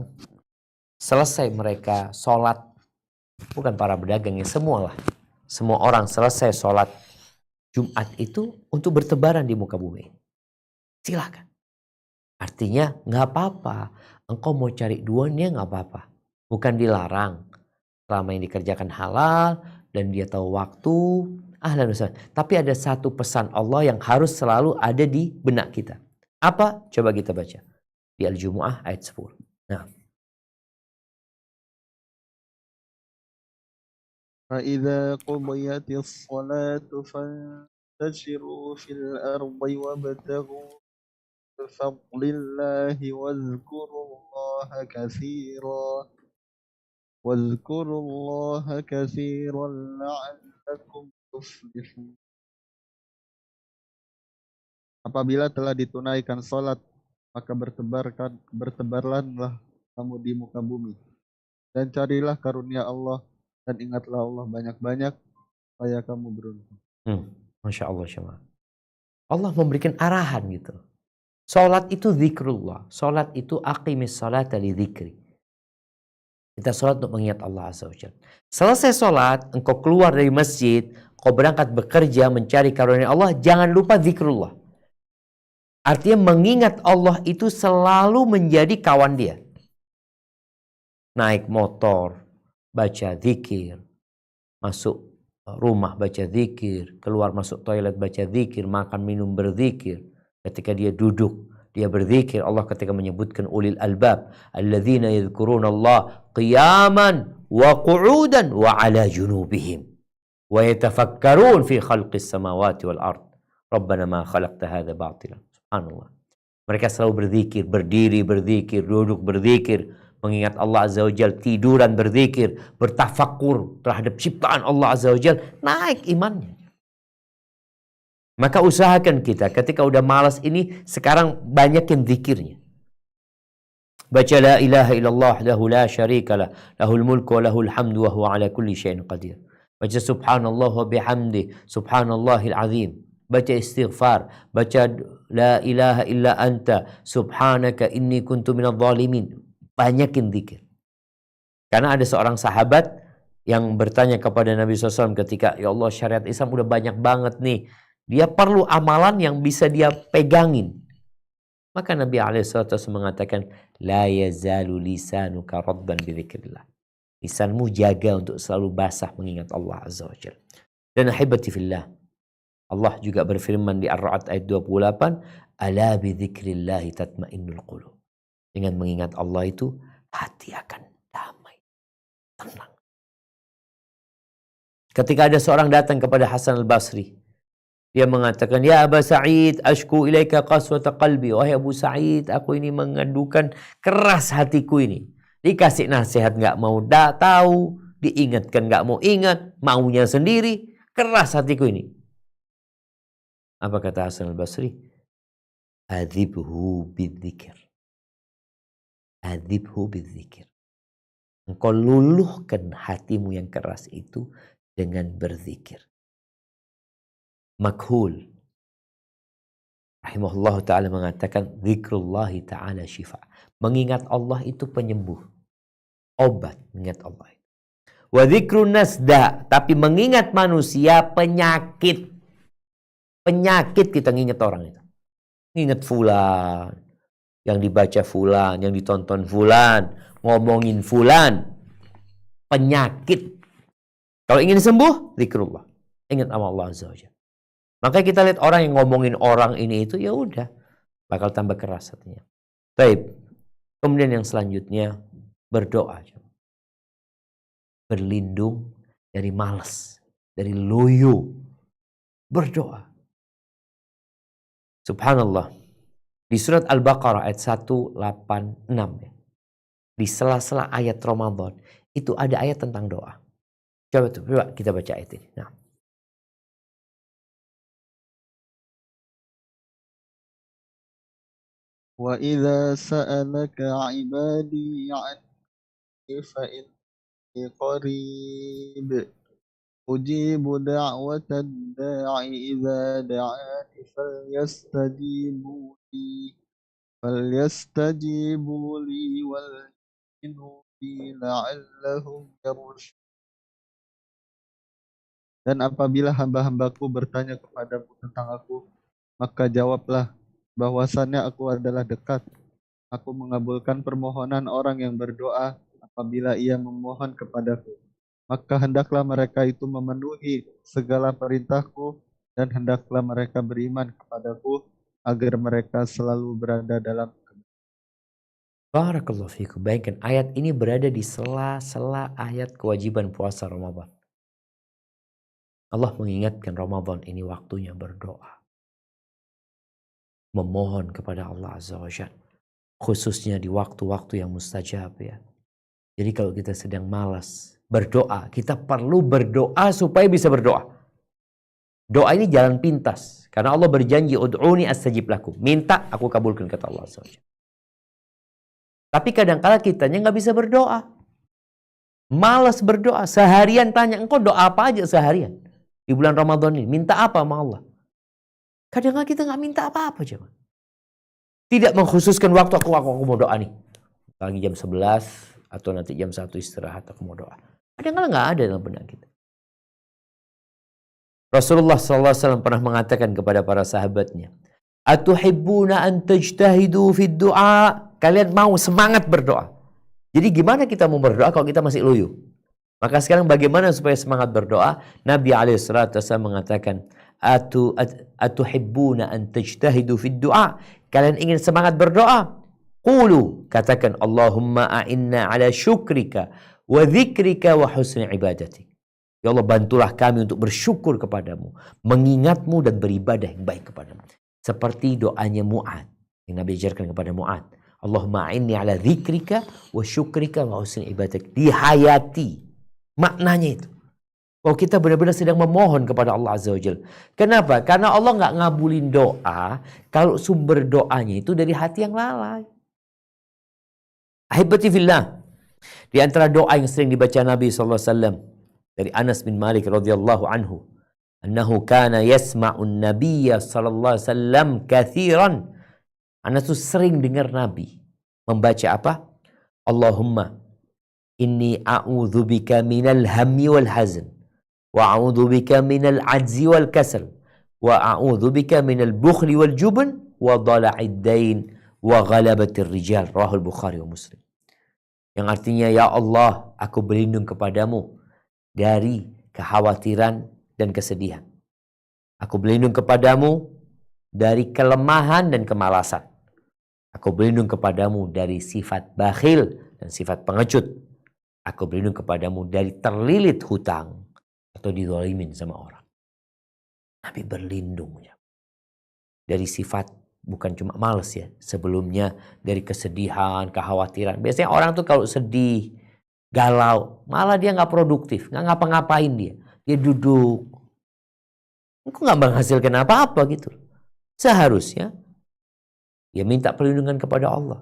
selesai mereka sholat, bukan para pedagang ya, semualah, semua orang selesai sholat Jumat itu untuk bertebaran di muka bumi. Silakan. Artinya nggak apa-apa, engkau mau cari duanya nggak apa-apa, bukan dilarang selama yang dikerjakan halal dan dia tahu waktu. Ahlan wa. Tapi ada satu pesan Allah yang harus selalu ada di benak kita. Apa? Coba kita baca. Di Al-Jumu'ah ayat 10. Nah. فَإِذَا قُضِيَتِ الصَّلَاةُ فَانْتَشِرُوا فِي الْأَرْضِ وَابْتَغُوا مِنْ فَضْلِ اللَّهِ واذكروا الله كثيرا لعلكم تفلحون. Apabila telah ditunaikan salat, maka bertebarlah kamu di muka bumi, dan carilah karunia Allah, dan ingatlah Allah banyak-banyak supaya kamu beruntung. Masya Allah, Syama. Allah memberikan arahan gitu. Salat itu zikrullah. Salat itu aqimis salata li dzikri. Kita salat untuk mengingat Allah Azza wa Jalla. Selesai salat, engkau keluar dari masjid, kau berangkat bekerja mencari karunia Allah, jangan lupa zikrullah. Artinya mengingat Allah itu selalu menjadi kawan dia. Naik motor, baca zikir. Masuk rumah baca zikir. Keluar masuk toilet baca zikir. Makan minum berzikir. Ketika dia duduk, dia berzikir. Allah ketika menyebutkan ulil albab. Alladzina yadhkuruna Allah qiyaman wa qu'udan wa ala junubihim. Wa yatafakkarun fi khalqis samawati wal ard. Rabbana ma khalaqta hadha batilan. Subhanallah. Mereka selalu berzikir, berdiri berzikir, duduk berzikir, mengingat Allah Azza wa Jalla, tiduran berzikir, bertafakur terhadap ciptaan Allah Azza wa Jalla, naik imannya. Maka usahakan kita ketika udah malas ini, sekarang banyakin zikirnya. Baca la ilaha illallah lahu la syarikalah, lahul mulku wa lahul hamdu wa huwa ala kulli syai'in qadir. Baca subhanallah wa bihamdi, subhanallahil azim. Baca istighfar, baca la ilaha illa anta, subhanaka inni kuntu minadh dhalimin. Banyakin zikir. Karena ada seorang sahabat yang bertanya kepada Nabi SAW ketika, ya Allah, syariat Islam udah banyak banget nih. Dia perlu amalan yang bisa dia pegangin. Maka Nabi SAW mengatakan, la yazalu lisanuka radban bidzikrillah. Lisanmu jaga untuk selalu basah mengingat Allah Azza wa Jalla. Dan ahibati fillah, Allah juga berfirman di Ar-Ra'd ayat 28, ala bidzikrillahi tatmainnul qulub. Dengan mengingat Allah itu, hati akan damai, tenang. Ketika ada seorang datang kepada Hasan al-Basri, dia mengatakan, ya Aba Sa'id, ashku ilaika qaswata qalbi. Wahai Abu Sa'id, aku ini mengadukan keras hatiku ini. Dikasih nasihat nggak mau tahu, diingatkan nggak mau ingat, maunya sendiri, keras hatiku ini. Apa kata Hasan al-Basri? Adzibhu bidzikir. Adzibhu bidzikir. Engkau luluhkan hatimu yang keras itu dengan berzikir. Makhul rahimahullah ta'ala mengatakan, zikrullahi ta'ala syifa. Mengingat Allah itu penyembuh, obat mengingat Allah. Wa zikrun nasda, tapi mengingat manusia penyakit. Penyakit kita nginget orang itu. Nginget fulan, yang dibaca fulan, yang ditonton fulan, ngomongin fulan. Penyakit. Kalau ingin sembuh, zikrullah. Ingat sama Allah Azza wa Jalla. Makanya kita lihat orang yang ngomongin orang ini itu, ya udah bakal tambah keras hatinya. Baik. Kemudian yang selanjutnya, berdoa. Berlindung dari malas, dari loyo. Berdoa. Subhanallah. Di surat Al-Baqarah ayat 186 ya. Di sela-sela ayat Ramadan itu ada ayat tentang doa. Coba kita baca ayat ini. Nah. وَإِذَا سَأَلَكَ عِبَادِي عَنِّي فَإِنِّي قَرِيبٌ أُجِيبُ دَعْوَةَ الدَّاعِ إِذَا دَعَانِ فَلْيَسْتَجِيبُوا لِي وَلْيُؤْمِنُوا بِي لَعَلَّهُمْ يَرْشُدُونَ. Dan apabila hamba-hambaku bertanya kepadamu tentang aku, maka jawablah bahwasannya aku adalah dekat. Aku mengabulkan permohonan orang yang berdoa apabila ia memohon kepadaku. Maka hendaklah mereka itu memenuhi segala perintahku dan hendaklah mereka beriman kepadaku agar mereka selalu berada dalam kebaikan. Barakallahu fikum. Bayangkan ayat ini berada di sela-sela ayat kewajiban puasa Ramadan. Allah mengingatkan Ramadan ini waktunya berdoa. Memohon kepada Allah Azza wa Jalla. Khususnya di waktu-waktu yang mustajab ya. Jadi kalau kita sedang malas berdoa, kita perlu berdoa supaya bisa berdoa. Doa ini jalan pintas. Karena Allah berjanji, ud'uni astajib lakum. Minta, aku kabulkan, kata Allah Azza wa Jalla. Tapi kadang-kala kitanya nggak bisa berdoa. Malas berdoa. Seharian tanya, engkau doa apa aja seharian? Di bulan Ramadan ini, minta apa sama Allah? Kadang-kadang kita nggak minta apa-apa, coba. Tidak mengkhususkan waktu aku mau doa nih. Lagi jam 11 atau nanti jam 1 istirahat aku mau doa. Kadang-kadang nggak ada dalam benak kita. Rasulullah SAW pernah mengatakan kepada para sahabatnya, atuhibbuna an tajtahidu fid du'a? Kalian mau semangat berdoa. Jadi gimana kita mau berdoa kalau kita masih loyo? Maka sekarang bagaimana supaya semangat berdoa? Nabi SAW mengatakan, atuhibbuna an tajtahidu fid du'a? Kalian ingin semangat berdoa? Qulu, katakan, Allahumma a'inna ala syukrika wa dzikrika wa husni ibadatik. Ya Allah, bantulah kami untuk bersyukur kepadamu, mengingatmu dan beribadah yang baik kepadamu. Seperti doanya Mu'ad yang Nabi ajarkan kepada Mu'ad. Allahumma a'inni ala dzikrika wa syukrika wa husni ibadatik. Dihayati. Maknanya itu. Kalau kita benar-benar sedang memohon kepada Allah Azza wa Jalla. Kenapa? Karena Allah nggak ngabulin doa kalau sumber doanya itu dari hati yang lalai. Ahibati fillah, di antara doa yang sering dibaca Nabi SAW dari Anas bin Malik radhiyallahu anhu, annahu kana yasma'un nabiyya sallallahu alaihi wasallam kathiran. Anas tuh sering dengar Nabi membaca apa? Allahumma inni a'udzubika minal hammi wal hazn wa a'udzubika minal ajzi wal kasal wa a'udzubika minal bukhli wal jubn wa dhala'id dain wa ghalabatir rijal. Rahul Bukhari wa Muslim. Yang artinya, ya Allah, aku berlindung kepadamu dari kekhawatiran dan kesedihan. Aku berlindung kepadamu dari kelemahan dan kemalasan. Aku berlindung kepadamu dari sifat bakhil dan sifat pengecut. Aku berlindung kepadamu dari terlilit hutang atau dizalimin sama orang. Nabi berlindung dari sifat, bukan cuma males ya, sebelumnya dari kesedihan, kekhawatiran. Biasanya orang tuh kalau sedih, galau, malah dia nggak produktif, nggak ngapa-ngapain dia. Dia duduk, kok nggak menghasilkan apa-apa gitu. Seharusnya dia minta perlindungan kepada Allah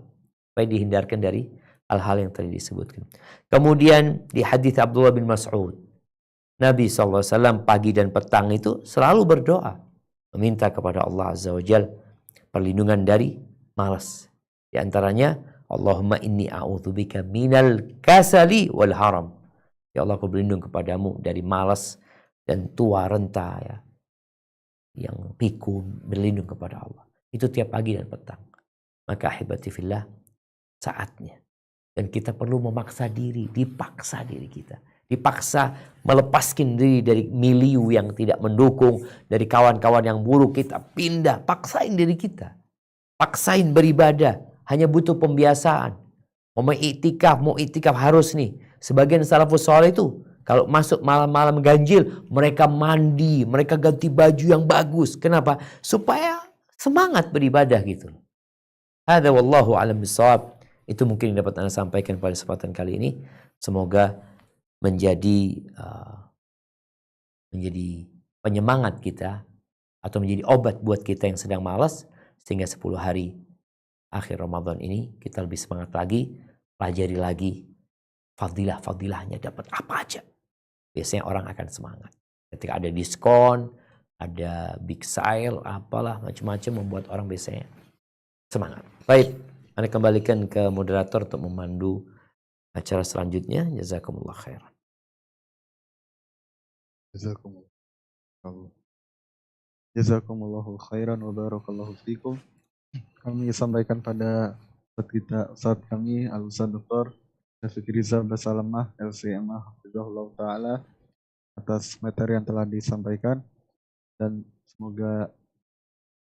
supaya dihindarkan dari hal-hal yang tadi disebutkan. Kemudian di hadits Abdullah bin Mas'ud, Nabi SAW pagi dan petang itu selalu berdoa, meminta kepada Allah Azza wa Jal perlindungan dari malas. Di antaranya, Allahumma inni a'udzubika minal kasali wal haram. Ya Allah, aku berlindung kepadamu dari malas dan tua renta ya, yang pikun, berlindung kepada Allah. Itu tiap pagi dan petang. Maka ahibati fillah, saatnya. Dan kita perlu memaksa diri, dipaksa diri kita. Dipaksa melepaskan diri dari milieu yang tidak mendukung, dari kawan-kawan yang buruk, kita pindah, paksain diri kita. Paksain beribadah, hanya butuh pembiasaan. Mau iktikaf harus nih. Sebagian salafus saleh itu kalau masuk malam-malam ganjil, mereka mandi, mereka ganti baju yang bagus. Kenapa? Supaya semangat beribadah gitu. Hadza wallahu a'lam bishawab. Itu mungkin yang dapat Anda sampaikan pada kesempatan kali ini. Semoga menjadi penyemangat kita atau menjadi obat buat kita yang sedang malas, sehingga 10 hari akhir Ramadan ini kita lebih semangat lagi, pelajari lagi fadilah-fadilahnya, dapat apa aja. Biasanya orang akan semangat. Ketika ada diskon, ada big sale, apalah macam-macam, membuat orang biasanya semangat. Baik, Anda kembalikan ke moderator untuk memandu acara selanjutnya. Jazakumullah khairan. Jazakumullahu khairan wa barakallahu fikum. Kami sampaikan pada Ustaz kami Al-Ustaz Dr. Syafiq Rizal Basalamah LCMA Hafizahullah Ta'ala atas materi yang telah disampaikan, dan semoga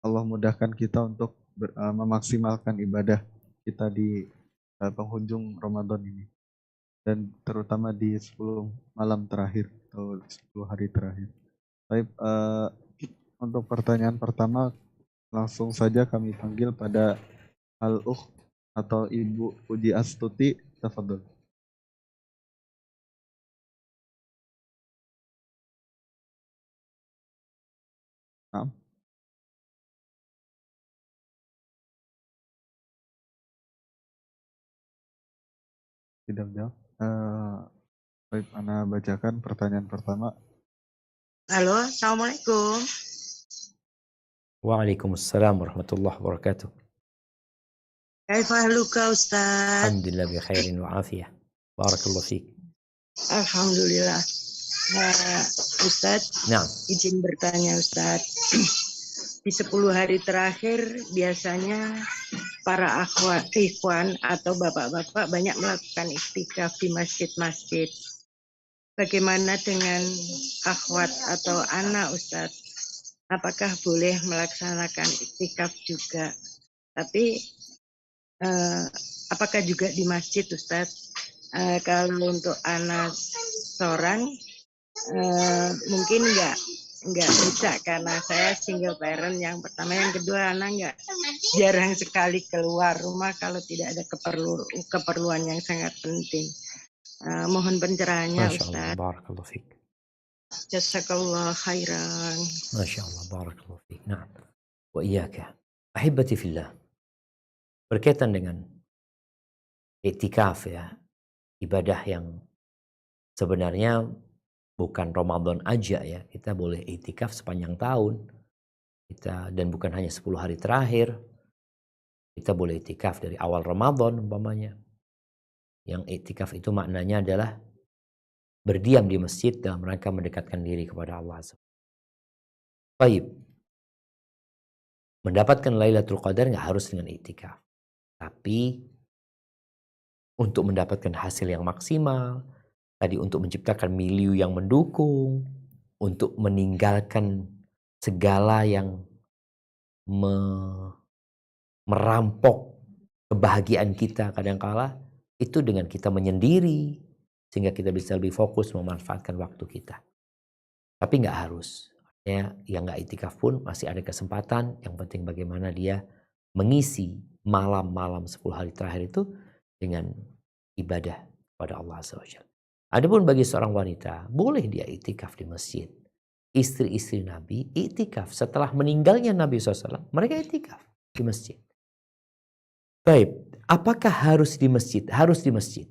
Allah mudahkan kita untuk memaksimalkan ibadah kita di penghujung Ramadan ini, dan terutama di 10 malam terakhir atau 10 hari terakhir. Baik, untuk pertanyaan pertama langsung saja kami panggil pada Al-Ukh atau Ibu Puji Astuti, tafadhol. Naam. Tidak jawab. Baik, Ana bacakan pertanyaan pertama. Halo, Assalamualaikum. Waalaikumsalam warahmatullahi wabarakatuh. Kaifa haluka Ustaz? Alhamdulillah bi khairin wa afiyah. Barakallahu fiik. Alhamdulillah. Ustaz, Nah, izin bertanya Ustaz. Di 10 hari terakhir biasanya para ikhwan atau bapak-bapak banyak melakukan iktikaf di masjid-masjid. Bagaimana dengan akhwat atau anak Ustaz? Apakah boleh melaksanakan iktikaf juga? Tapi apakah juga di masjid Ustaz? Kalau untuk anak seorang mungkin nggak bisa karena saya single parent yang pertama, yang kedua anak jarang sekali keluar rumah kalau tidak ada keperluan yang sangat penting. Mohon pencerahannya Masya Allah, Ustaz. barakallahu fiik. Jazakallah khairan. Masya Allah, barakallahu fiik. Nah, wa iyyaka. Ahibati fillah. Berkaitan dengan Iktikaf ya, ibadah yang sebenarnya bukan Ramadan aja ya, kita boleh iktikaf sepanjang tahun. Dan bukan hanya 10 hari terakhir, kita boleh iktikaf dari awal Ramadan umpamanya. Yang iktikaf itu maknanya adalah berdiam di masjid dalam rangka mendekatkan diri kepada Allah. Baik, mendapatkan Lailatul Qadar nggak harus dengan iktikaf. Tapi untuk mendapatkan hasil yang maksimal, tadi untuk menciptakan milieu yang mendukung, untuk meninggalkan segala yang merampok kebahagiaan kita kadangkala, itu dengan kita menyendiri, sehingga kita bisa lebih fokus memanfaatkan waktu kita. Tapi nggak harus. Ya, yang nggak iktikaf pun masih ada kesempatan. Yang penting bagaimana dia mengisi malam-malam 10 hari terakhir itu dengan ibadah pada Allah SWT. Adapun bagi seorang wanita, boleh dia iktikaf di masjid. Istri-istri Nabi iktikaf setelah meninggalnya Nabi SAW, mereka iktikaf di masjid. Baik, apakah harus di masjid? Harus di masjid.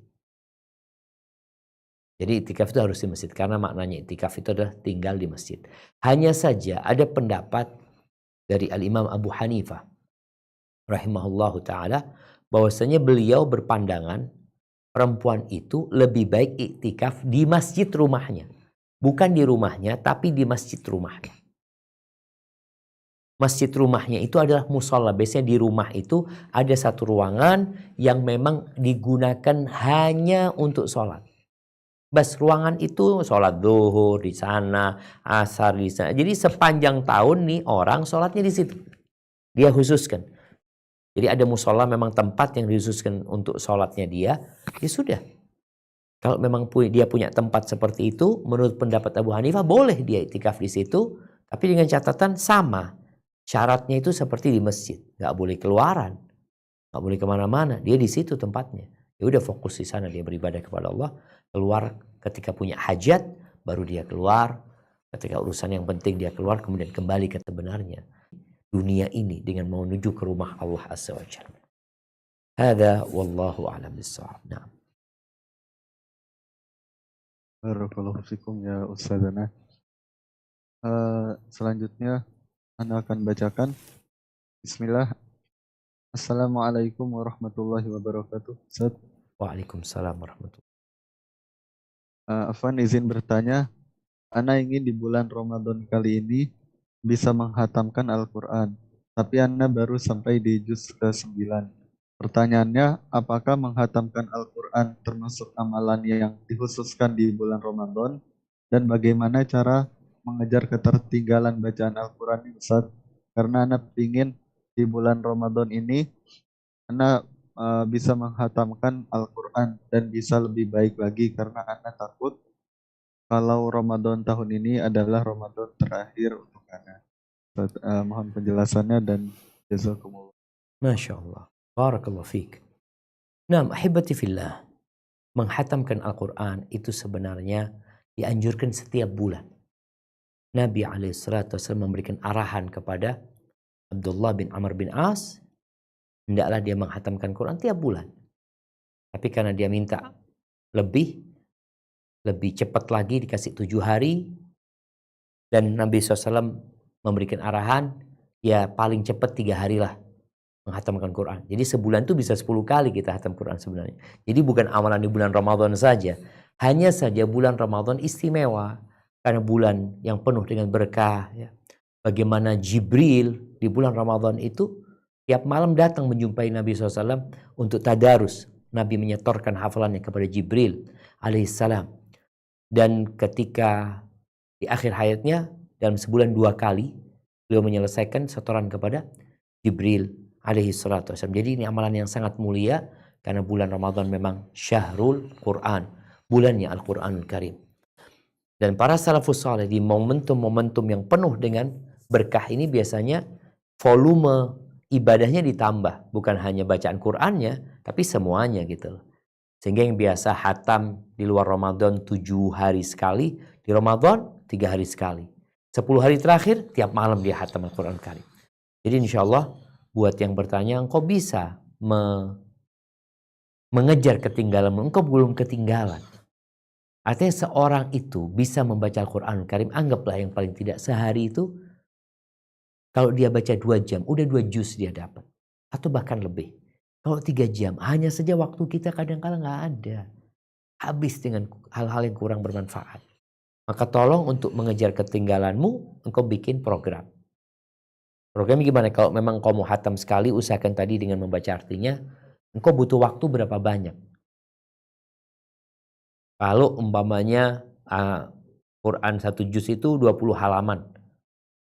Jadi iktikaf itu harus di masjid karena maknanya iktikaf itu adalah tinggal di masjid. Hanya saja ada pendapat dari Al-Imam Abu Hanifah rahimahullahu taala bahwasanya beliau berpandangan perempuan itu lebih baik iktikaf di masjid rumahnya. Bukan di rumahnya tapi di masjid rumahnya. Masjid rumahnya itu adalah musola. Biasanya di rumah itu ada satu ruangan yang memang digunakan hanya untuk sholat. Bas ruangan itu sholat zuhur di sana, asar di sana. Jadi sepanjang tahun nih orang sholatnya di situ. Dia khususkan. Jadi ada musola memang tempat yang dikhususkan untuk sholatnya dia. Ya sudah. Kalau memang dia punya tempat seperti itu, menurut pendapat Abu Hanifah boleh dia iktikaf di situ. Tapi dengan catatan sama. Syaratnya itu seperti di masjid. Gak boleh keluaran. Gak boleh kemana-mana. Dia di situ tempatnya. Ya udah fokus di sana dia beribadah kepada Allah. Keluar ketika punya hajat, baru dia keluar. Ketika urusan yang penting dia keluar, kemudian kembali ke sebenarnya. Dunia ini dengan menuju ke rumah Allah Azza wa Jalla. Hada wallahu a'lam bissawab. Nah. Barakallahu fikum ya Ustazana. Selanjutnya Anda akan bacakan. Bismillah. Assalamualaikum warahmatullahi wabarakatuh. Ustaz. Waalaikumsalam warahmatullahi wabarakatuh. Afwan izin bertanya, Ana ingin di bulan Ramadan kali ini bisa menghatamkan Al-Quran, tapi Ana baru sampai di juz ke-9. Pertanyaannya, apakah menghatamkan Al-Quran termasuk amalan yang dikhususkan di bulan Ramadan? Dan bagaimana cara mengejar ketertinggalan bacaan Al-Quran ini, Ustaz? Karena Ana ingin di bulan Ramadan ini Ana bisa menghatamkan Al-Quran dan bisa lebih baik lagi karena Ana takut kalau Ramadan tahun ini adalah Ramadan terakhir untuk Ana. Mohon penjelasannya dan jazakumullah. Masya Allah. Barakallahu fiik. Nah, ahibati fillah. Menghatamkan Al-Quran itu sebenarnya dianjurkan setiap bulan. Nabi SAW memberikan arahan kepada Abdullah bin Amr bin As. Hendaklah dia menghatamkan Quran tiap bulan. Tapi karena dia minta lebih cepat lagi dikasih 7 hari. Dan Nabi SAW memberikan arahan, ya paling cepat 3 hari lah menghatamkan Quran. Jadi sebulan itu bisa 10 kali kita hatam Quran sebenarnya. Jadi bukan amalan di bulan Ramadan saja. Hanya saja bulan Ramadan istimewa. Karena bulan yang penuh dengan berkah. Ya. Bagaimana Jibril di bulan Ramadan itu tiap malam datang menjumpai Nabi SAW untuk tadarus. Nabi menyetorkan hafalannya kepada Jibril alaihissalam. Dan ketika di akhir hayatnya dalam sebulan 2 kali beliau menyelesaikan setoran kepada Jibril alaihissalam. Jadi ini amalan yang sangat mulia karena bulan Ramadan memang syahrul Quran, bulannya Al-Quranul Karim. Dan para salafus saleh di momentum-momentum yang penuh dengan berkah ini biasanya volume ibadahnya ditambah, bukan hanya bacaan Qur'annya, tapi semuanya gitu. Sehingga yang biasa hatam di luar Ramadan 7 hari sekali, di Ramadan 3 hari sekali. 10 hari terakhir tiap malam dia hatam Al-Qur'an Karim. Jadi insya Allah buat yang bertanya, engkau bisa mengejar ketinggalanmu, engkau belum ketinggalan. Artinya seorang itu bisa membaca Al-Quran Karim, anggaplah yang paling tidak sehari itu, kalau dia baca 2 jam, udah 2 juz dia dapat. Atau bahkan lebih. Kalau 3 jam, hanya saja waktu kita kadang-kala nggak ada. Habis dengan hal-hal yang kurang bermanfaat. Maka tolong untuk mengejar ketinggalanmu, engkau bikin program. Programnya gimana? Kalau memang kau mau hatam sekali, usahakan tadi dengan membaca artinya, engkau butuh waktu berapa banyak? Kalau umpamanya Quran 1 juz itu 20 halaman.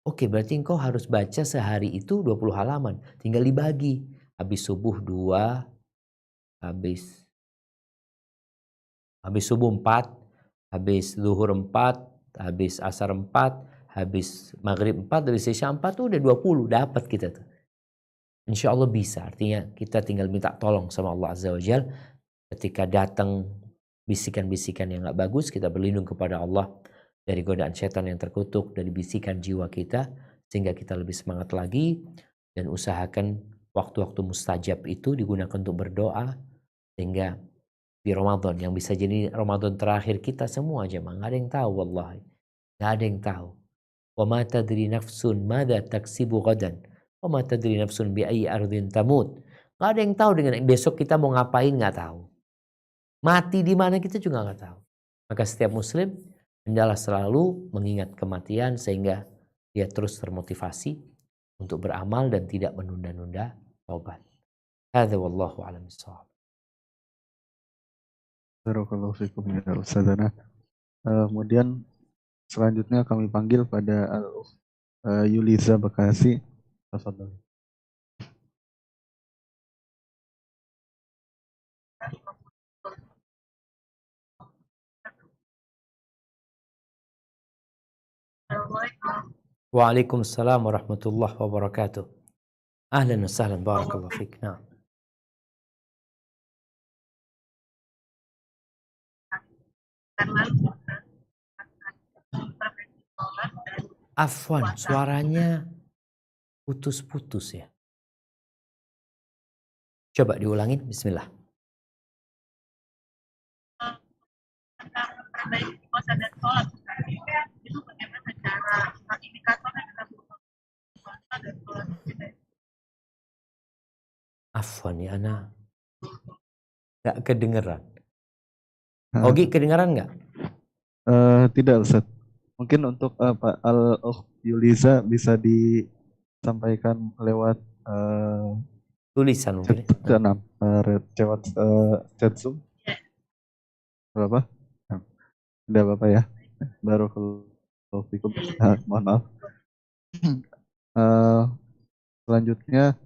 Oke, berarti engkau harus baca sehari itu 20 halaman. Tinggal dibagi. Habis subuh 2, habis subuh 4, habis zuhur 4, habis asar 4, habis maghrib 4, habis isya 4 tuh udah 20 dapat kita tuh. Insya Allah bisa. Artinya kita tinggal minta tolong sama Allah Azza wa Jal. Ketika datang bisikan-bisikan yang gak bagus, kita berlindung kepada Allah dari godaan setan yang terkutuk, dari bisikan jiwa kita, sehingga kita lebih semangat lagi, dan usahakan waktu-waktu mustajab itu digunakan untuk berdoa, sehingga di Ramadan yang bisa jadi Ramadan terakhir kita semua jemaah, nggak ada yang tahu, wallahi nggak ada yang tahu. Wa ma tadri nafsun madza taksibu ghadan wa ma tadri nafsun bi ayyi ardin tamut. Nggak ada yang tahu dengan besok kita mau ngapain, nggak tahu. Mati di mana kita juga nggak tahu. Maka setiap muslim hendaklah selalu mengingat kematian sehingga dia terus termotivasi untuk beramal dan tidak menunda-nunda taubat. Hadza wallahu a'lam bissawab. Barakallahu fikum ya Ustazana. Kemudian selanjutnya kami panggil pada Yuliza Bekasi. Tafadhol. Waalaikumsalam warahmatullahi wabarakatuh. Ahlan wa sahlan, barakallahu fik. Nah. Afwan, suaranya putus-putus ya. Coba diulangin, bismillah. Afwan ya ana gak kedengeran. Ogi kedengeran gak? Tidak Ustaz. Mungkin untuk Pak Yuliza bisa disampaikan lewat Tulisan mungkin. chat Zoom. Berapa? Tidak apa-apa ya. Barakallahu fikum. Mohon maaf. Selanjutnya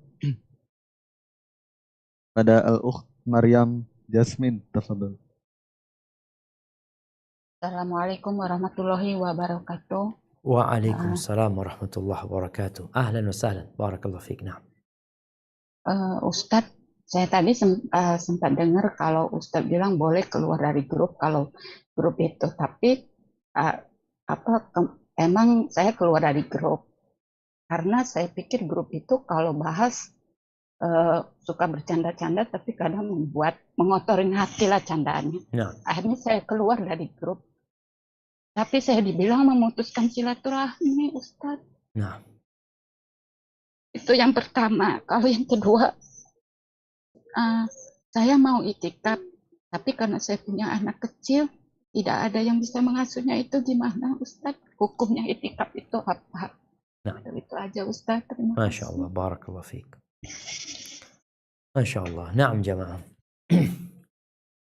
pada Al-Ukht Maryam Jasmine, tafadhol. Assalamualaikum warahmatullahi wabarakatuh. Waalaikumsalam warahmatullahi wabarakatuh. Ahlan wa sahlan, barakallahu fiik. Nah. Ustadz, saya tadi sempat dengar kalau Ustadz bilang boleh keluar dari grup kalau grup itu, tapi emang saya keluar dari grup karena saya pikir grup itu kalau bahas suka bercanda-canda, tapi kadang mengotorin hati lah candaannya. Nah. Akhirnya saya keluar dari grup. Tapi saya dibilang memutuskan silaturahmi, Ustadz. Nah. Itu yang pertama. Kalau yang kedua, saya mau itikaf, tapi karena saya punya anak kecil, tidak ada yang bisa mengasuhnya. Itu gimana, Ustadz? Hukumnya itikaf itu apa? Nah. Itu aja, Ustadz. Terima Masya kasih. Allah, barakallahu fiik. Masya Allah. Naam jamaah.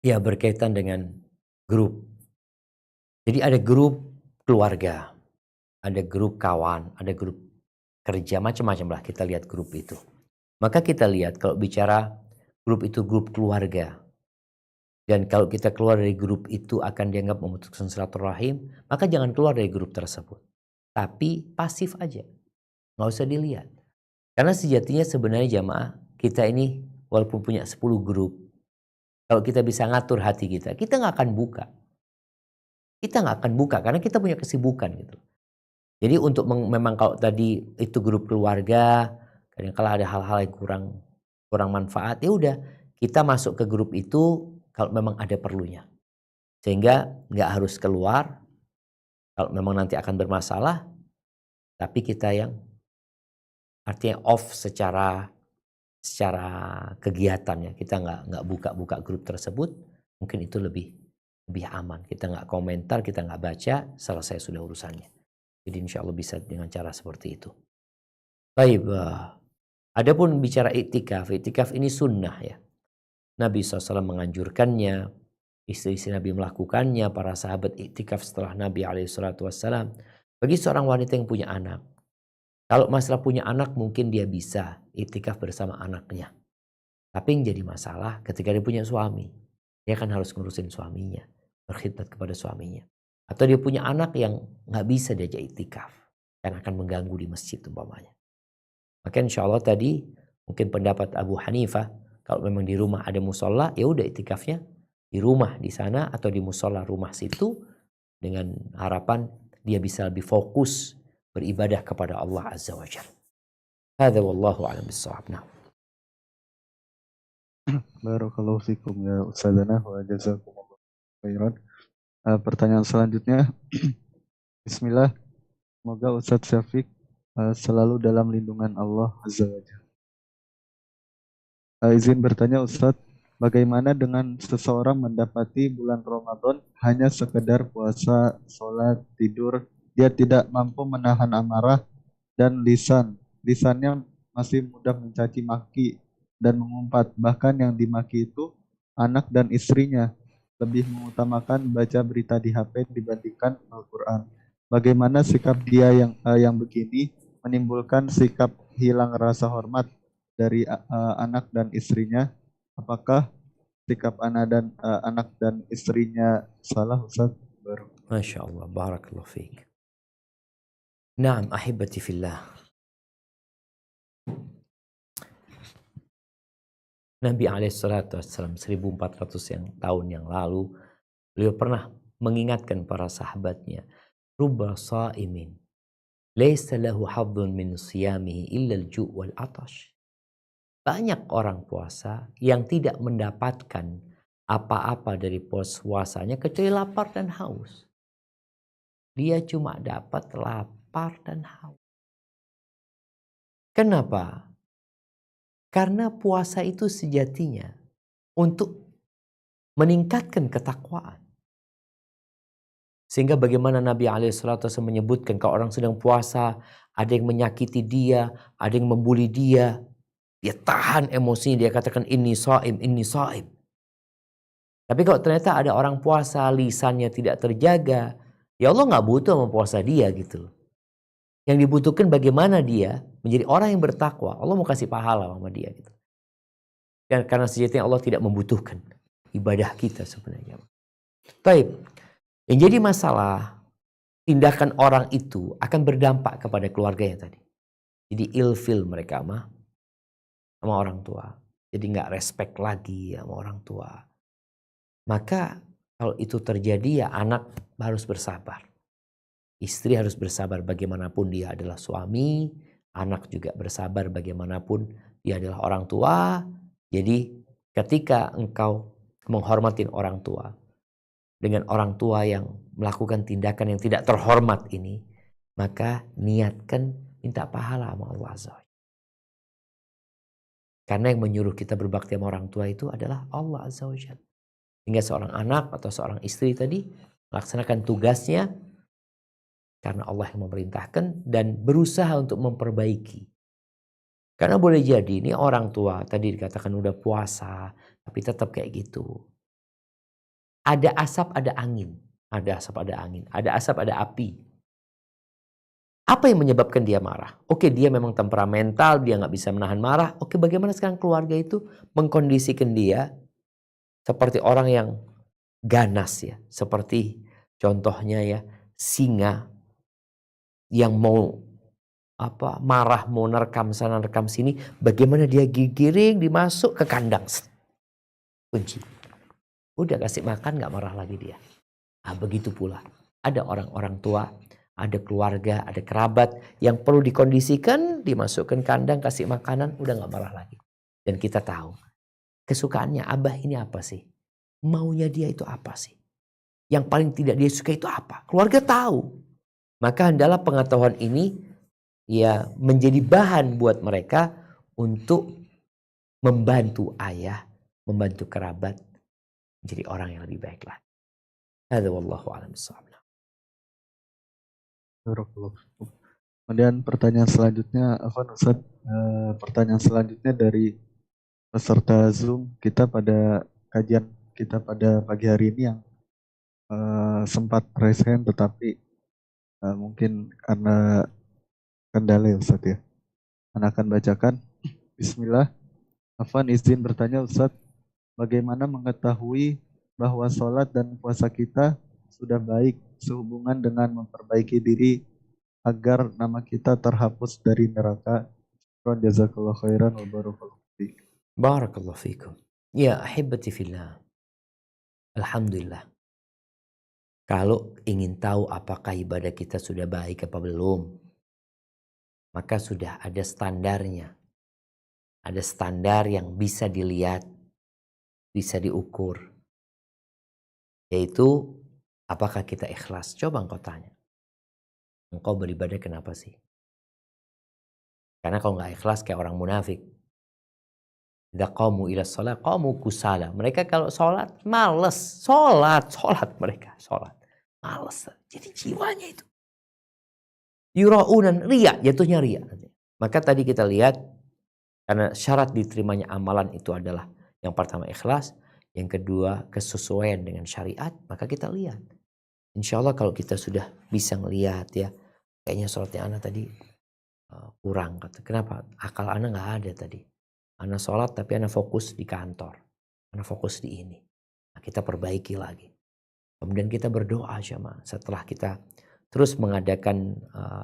Ya, berkaitan dengan grup. Jadi ada grup keluarga, ada grup kawan, ada grup kerja, macam-macam lah kita lihat grup itu. Maka kita lihat kalau bicara grup itu grup keluarga. Dan kalau kita keluar dari grup itu akan dianggap memutuskan silaturahim, maka jangan keluar dari grup tersebut. Tapi pasif aja, nggak usah dilihat. Karena sejatinya sebenarnya jamaah, kita ini walaupun punya 10 grup, kalau kita bisa ngatur hati kita nggak akan buka. Kita nggak akan buka karena kita punya kesibukan gitu. Jadi untuk memang kalau tadi itu grup keluarga, kadang-kala ada hal-hal yang kurang manfaat, ya udah kita masuk ke grup itu kalau memang ada perlunya. Sehingga nggak harus keluar kalau memang nanti akan bermasalah, tapi kita yang artinya off secara kegiatannya. Kita nggak buka grup tersebut, mungkin itu lebih aman. Kita nggak komentar, kita nggak baca, selesai sudah urusannya. Jadi insya Allah bisa dengan cara seperti itu. Baik, adapun bicara iktikaf ini sunnah ya. Nabi SAW menganjurkannya, istri-istri Nabi melakukannya, para sahabat iktikaf setelah Nabi SAW. Bagi seorang wanita yang punya anak, kalau masalah punya anak mungkin dia bisa iktikaf bersama anaknya. Tapi yang jadi masalah ketika dia punya suami, dia kan harus ngurusin suaminya, berkhidmat kepada suaminya. Atau dia punya anak yang nggak bisa diajak iktikaf, karena akan mengganggu di masjid umpamanya. Maka insya Allah tadi mungkin pendapat Abu Hanifah, kalau memang di rumah ada musola, ya udah iktikafnya di rumah di sana atau di musola rumah situ, dengan harapan dia bisa lebih fokus beribadah kepada Allah Azza wa Jalla. Hadza wallahu a'lam bissawab. Barakallahu fikum ya Ustazana wa jazakumullah khairan. Pertanyaan selanjutnya, Bismillah, semoga Ustadz Syafiq selalu dalam lindungan Allah Azza wa Jalla. Izin bertanya Ustadz, bagaimana dengan seseorang mendapati bulan Ramadan hanya sekedar puasa, sholat, tidur, dia tidak mampu menahan amarah dan lisannya masih mudah mencaci maki dan mengumpat, bahkan yang dimaki itu anak dan istrinya, lebih mengutamakan baca berita di HP dibandingkan Al-Quran. Bagaimana sikap dia yang begini menimbulkan sikap hilang rasa hormat dari anak dan istrinya? Apakah sikap anak dan istrinya salah, Ustaz? Masya Allah, barakallahu fiik. Naam, ahibati fillah. Nabi SAW 1400 tahun yang lalu, beliau pernah mengingatkan para sahabatnya, rubba sa'imin laysa lahu haddun min siyamihi illa al-ju' wal atash. Banyak orang puasa yang tidak mendapatkan apa-apa dari puasanya kecuali lapar dan haus. Dia cuma dapat lapar dan haus. Kenapa? Karena puasa itu sejatinya untuk meningkatkan ketakwaan. Sehingga bagaimana Nabi SAW menyebutkan kalau orang sedang puasa, ada yang menyakiti dia, ada yang membuli dia, dia tahan emosinya, dia katakan inni shaim, inni shaim. Tapi kalau ternyata ada orang puasa, lisannya tidak terjaga, ya Allah nggak butuh sama puasa dia gitu. Yang dibutuhkan bagaimana dia menjadi orang yang bertakwa. Allah mau kasih pahala sama dia gitu. Dan karena sejatinya Allah tidak membutuhkan ibadah kita sebenarnya. Baik. Yang jadi masalah, tindakan orang itu akan berdampak kepada keluarganya tadi. Jadi ilfil mereka sama orang tua. Jadi nggak respect lagi sama orang tua. Maka kalau itu terjadi ya anak harus bersabar. Istri harus bersabar bagaimanapun dia adalah suami. Anak juga bersabar bagaimanapun dia adalah orang tua. Jadi ketika engkau menghormatin orang tua dengan orang tua yang melakukan tindakan yang tidak terhormat ini, maka niatkan minta pahala sama Allah Azza wa Jalla. Karena yang menyuruh kita berbakti sama orang tua itu adalah Allah Azza wa Jalla. Hingga seorang anak atau seorang istri tadi melaksanakan tugasnya karena Allah yang memerintahkan dan berusaha untuk memperbaiki. Karena boleh jadi ini orang tua tadi dikatakan udah puasa tapi tetap kayak gitu. Ada asap, ada angin. Ada asap, ada angin. Ada asap, ada api. Apa yang menyebabkan dia marah? Oke, dia memang temperamental, dia nggak bisa menahan marah. Oke, bagaimana sekarang keluarga itu mengkondisikan dia seperti orang yang ganas ya. Seperti contohnya ya, singa yang mau marah, mau nerkam sana, nerkam sini. Bagaimana dia giring, dimasuk ke kandang. Kunci. Udah kasih makan gak marah lagi dia. Begitu pula. Ada orang-orang tua, ada keluarga, ada kerabat yang perlu dikondisikan, dimasukkan kandang, kasih makanan, udah gak marah lagi. Dan kita tahu, kesukaannya Abah ini apa sih? Maunya dia itu apa sih? Yang paling tidak dia suka itu apa? Keluarga tahu. Maka hendaklah pengetahuan ini ya menjadi bahan buat mereka untuk membantu ayah, membantu kerabat menjadi orang yang lebih baik lagi. Hadza wallahu a'lam bissawab. Barakallahu fikum. Kemudian pertanyaan selanjutnya, Afwan Ustaz, pertanyaan selanjutnya dari peserta Zoom kita pada kajian kita pada pagi hari ini yang sempat raise hand tetapi mungkin karena kendala ya Ustaz ya. Anda akan bacakan. Bismillah. Afwan izin bertanya Ustaz, bagaimana mengetahui bahwa sholat dan puasa kita sudah baik sehubungan dengan memperbaiki diri agar nama kita terhapus dari neraka? Jazakallahu khairan wa barakallahu fiik. Barakallahu fikum. Ya ahibati fillah. Alhamdulillah. Kalau ingin tahu apakah ibadah kita sudah baik apa belum, maka sudah ada standarnya. Ada standar yang bisa dilihat, bisa diukur. Yaitu apakah kita ikhlas. Coba engkau tanya. Engkau beribadah kenapa sih? Karena kalau nggak ikhlas kayak orang munafik. Idza qamu ila shalah qamu kusala. Mereka kalau sholat males. Sholat mereka. Sholat. Males. Jadi jiwanya itu. Yura'unan, riya. Jatuhnya riya. Maka tadi kita lihat. Karena syarat diterimanya amalan itu adalah yang pertama ikhlas. Yang kedua kesesuaian dengan syariat. Maka kita lihat. Insya Allah kalau kita sudah bisa ngelihat ya. Kayaknya sholatnya anak tadi kurang. Kenapa? Akal anak nggak ada tadi. Anak sholat tapi anak fokus di kantor. Anak fokus di ini. Nah, kita perbaiki lagi. Kemudian kita berdoa jemaah. Setelah kita terus mengadakan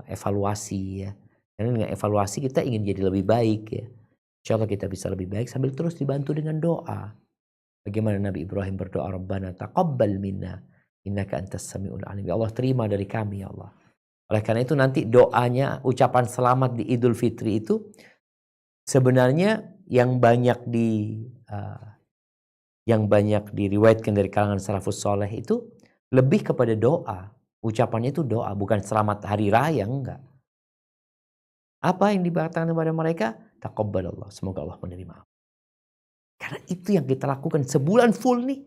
evaluasi ya. Karena dengan evaluasi kita ingin jadi lebih baik ya. Insya Allah kita bisa lebih baik sambil terus dibantu dengan doa. Bagaimana Nabi Ibrahim berdoa, Rabbana taqabbal minna innaka antas samiul alim. Ya Allah terima dari kami ya Allah. Oleh karena itu nanti doanya, ucapan selamat di Idul Fitri itu sebenarnya yang banyak diriwayatkan dari kalangan salafus soleh itu lebih kepada doa. Ucapannya itu doa, bukan selamat hari raya, enggak. Apa yang dikatakan kepada mereka? Taqabbalallah, semoga Allah menerima. Karena itu yang kita lakukan sebulan full nih.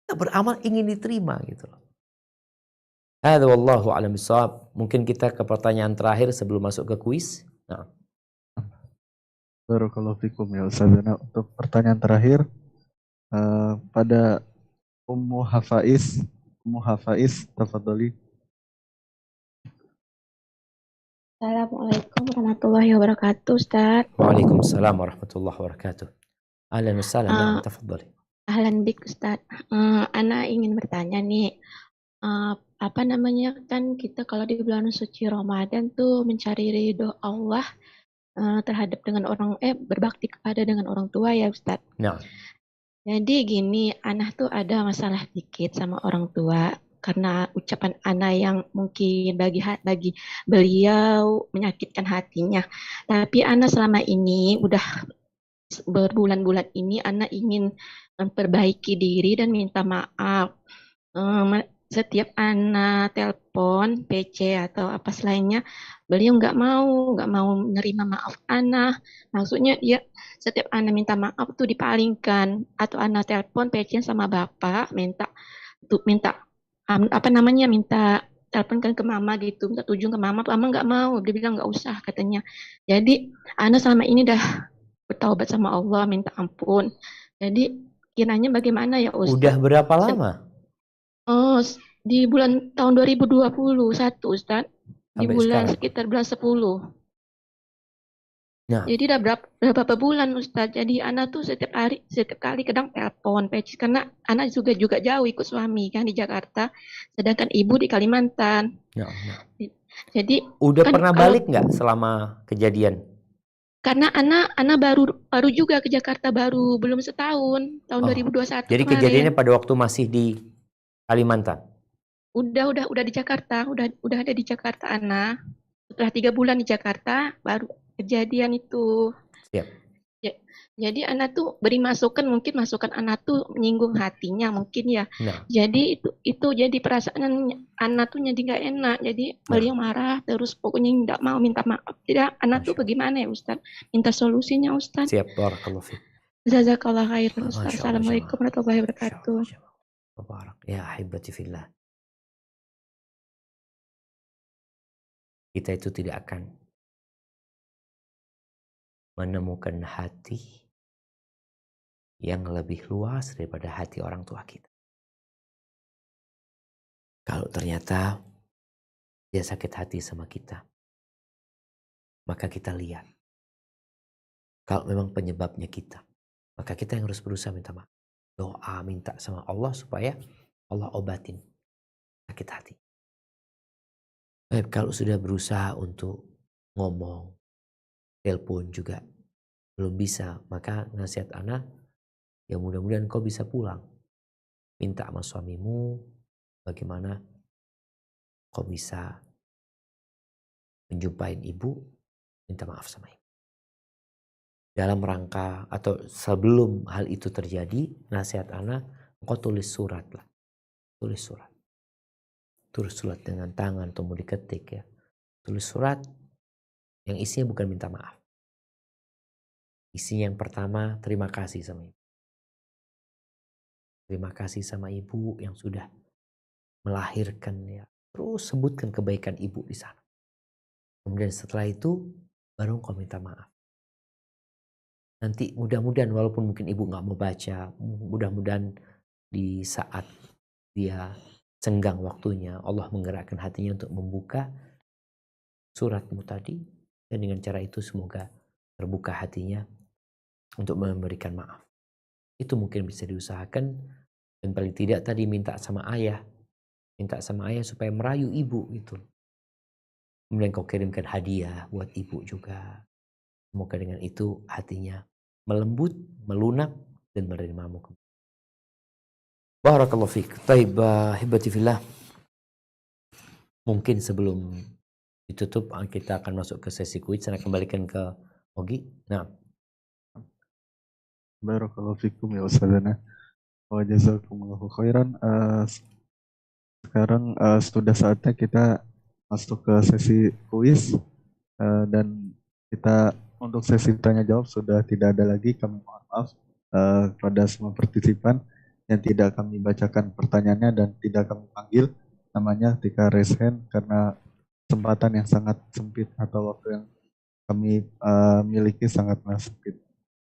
Kita beramal ingin diterima gitu loh. Hadza wallahu a'lam bissawab. Mungkin kita ke pertanyaan terakhir sebelum masuk ke kuis. Nah. Barakallahu fikum ya Ustaz. Nah, untuk pertanyaan terakhir pada Ummu Hafaiz, tafadhali. Assalamualaikum warahmatullahi wabarakatuh, Ustaz. Waalaikumsalam warahmatullahi wabarakatuh. Ahlan wa sahlan, tafadhali. Ahlan bik, Ustaz. Ana ingin bertanya nih, apa namanya, kan kita kalau di bulan suci Ramadan tuh mencari ridho Allah terhadap berbakti kepada dengan orang tua ya, Ustaz. Nah. Jadi gini, Ana tuh ada masalah dikit sama orang tua. Karena ucapan Ana yang mungkin bagi beliau menyakitkan hatinya. Tapi Ana selama ini udah berbulan-bulan ini Ana ingin memperbaiki diri dan minta maaf. Setiap Ana telepon, PC atau apa selainnya, beliau nggak mau menerima maaf Ana. Maksudnya dia setiap Ana minta maaf tuh dipalingkan, atau Ana telepon PC sama bapak minta teleponkan ke mama gitu, minta tujuan ke mama nggak mau, dia bilang nggak usah katanya. Jadi Ana selama ini dah bertaubat sama Allah, minta ampun. Jadi kiranya bagaimana ya Ustaz? Udah berapa lama? Di tahun 2021 Ustaz. Di bulan sekarang. Sekitar bulan 10. Nah. Jadi udah berapa bulan Ustaz. Jadi Ana tuh setiap kali kadang telepon PC karena Ana juga jauh ikut suami kan di Jakarta, sedangkan ibu di Kalimantan. Nah. Jadi udah kan, pernah balik nggak selama kejadian? Karena Ana baru juga ke Jakarta, belum setahun, tahun 2021. Jadi kemarin. Kejadiannya pada waktu masih di Kalimantan. Udah di Jakarta, udah ada di Jakarta Ana. Setelah 3 bulan di Jakarta baru kejadian itu. Siap. Jadi anak tuh beri masukan, mungkin masukan anak tuh menyinggung hatinya mungkin ya. Nah, Jadi itu jadi perasaan anak tuh jadi nggak enak. Jadi beliau marah terus pokoknya nggak mau minta maaf. Tidak, anak tuh Masya Allah. bagaimana ya Ustaz? Minta solusinya Ustaz. Siap, barakallahu fiik. Jazakallah khairan Ustaz. Masya Allah, Assalamualaikum jemaah. warahmatullahi Masya wabarakatuh. Allah, jemaah. Mubarak. Ya ahibati fillah. Kita itu tidak akan menemukan hati yang lebih luas daripada hati orang tua kita. Kalau ternyata dia sakit hati sama kita, maka kita lihat. Kalau memang penyebabnya kita, maka kita yang harus berusaha minta maaf. Doa minta sama Allah supaya Allah obatin sakit hati. Baik, kalau sudah berusaha untuk ngomong, telepon juga belum bisa, maka nasihat anak, ya mudah-mudahan kau bisa pulang. Minta sama suamimu bagaimana kau bisa menjumpai ibu, minta maaf sama ibu. Dalam rangka atau sebelum hal itu terjadi, nasihat anak, kau tulis surat lah. Tulis surat. Tulis surat dengan tangan atau mau diketik ya. Tulis surat yang isinya bukan minta maaf. Isinya yang pertama, terima kasih sama ibu. Terima kasih sama ibu yang sudah melahirkan ya. Terus sebutkan kebaikan ibu di sana. Kemudian setelah itu baru kau minta maaf. Nanti mudah-mudahan walaupun mungkin ibu nggak mau baca, mudah-mudahan di saat dia senggang waktunya Allah menggerakkan hatinya untuk membuka suratmu tadi, dan dengan cara itu semoga terbuka hatinya untuk memberikan maaf. Itu mungkin bisa diusahakan, dan paling tidak tadi minta sama ayah supaya merayu ibu gitu. Kemudian kau kirimkan hadiah buat ibu juga. Semoga dengan itu hatinya melembut, melunak, dan menerimamu. Barakallahu fiik. Taib, hibati fillah. Mungkin sebelum ditutup kita akan masuk ke sesi kuis. Saya kembalikan ke Ogi. Nah. Barakallahu fikum ya Ustazana. Wa jazakumullahu khairan. Sekarang sudah saatnya kita masuk ke sesi kuis, dan kita untuk sesi tanya jawab sudah tidak ada lagi. Kami mohon maaf kepada semua partisipan yang tidak kami bacakan pertanyaannya dan tidak kami panggil namanya ketika raise hand karena kesempatan yang sangat sempit atau waktu yang kami miliki sangatlah sempit.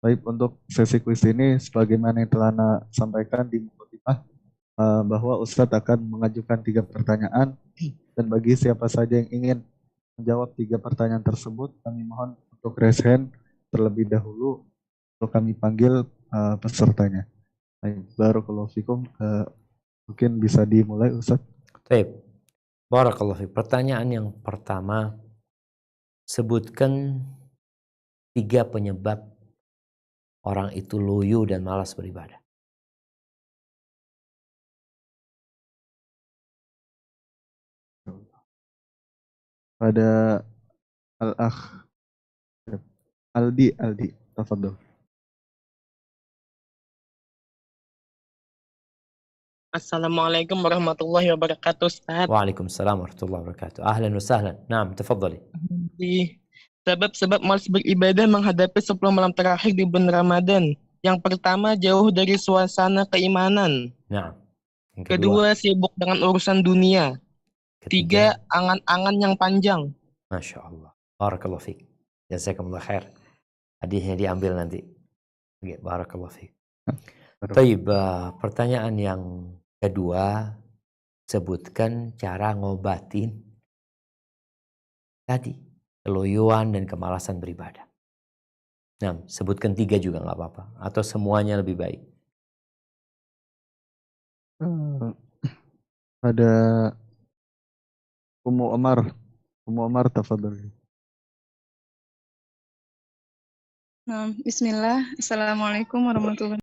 Baik, untuk sesi kuis ini sebagaimana yang telah Ana sampaikan di mukadimah, bahwa Ustadz akan mengajukan 3 pertanyaan, dan bagi siapa saja yang ingin menjawab 3 pertanyaan tersebut, kami mohon untuk raise hand terlebih dahulu untuk kami panggil pesertanya. Baik, barakallahu fikum. Mungkin bisa dimulai Ustadz. Baik, barakallahu fiik. Pertanyaan yang pertama, sebutkan 3 penyebab orang itu loyo dan malas beribadah. Pada Al-Akh Aldi, tafadhol. Assalamualaikum warahmatullahi wabarakatuh, Ustaz. Waalaikumsalam warahmatullahi wabarakatuh. Ahlan wa sahlan. Naam, tafadhali. Di sebab-sebab malas beribadah menghadapi 10 malam terakhir di bulan Ramadan. Yang pertama, jauh dari suasana keimanan. Naam. Yang Kedua, sibuk dengan urusan dunia. Ketiga, Tiga, angan-angan yang panjang. Masya Allah. Barakallahu fiik. Jazakumullah khair. Hadiahnya diambil nanti. Oke, barakallahu fiik. Taib, pertanyaan yang kedua, sebutkan cara ngobatin tadi keloyoan dan kemalasan beribadah. Nah, sebutkan 3 juga nggak apa-apa, atau semuanya lebih baik. Ada Ummu Omar tafadhol. Bismillah. Assalamualaikum warahmatullahi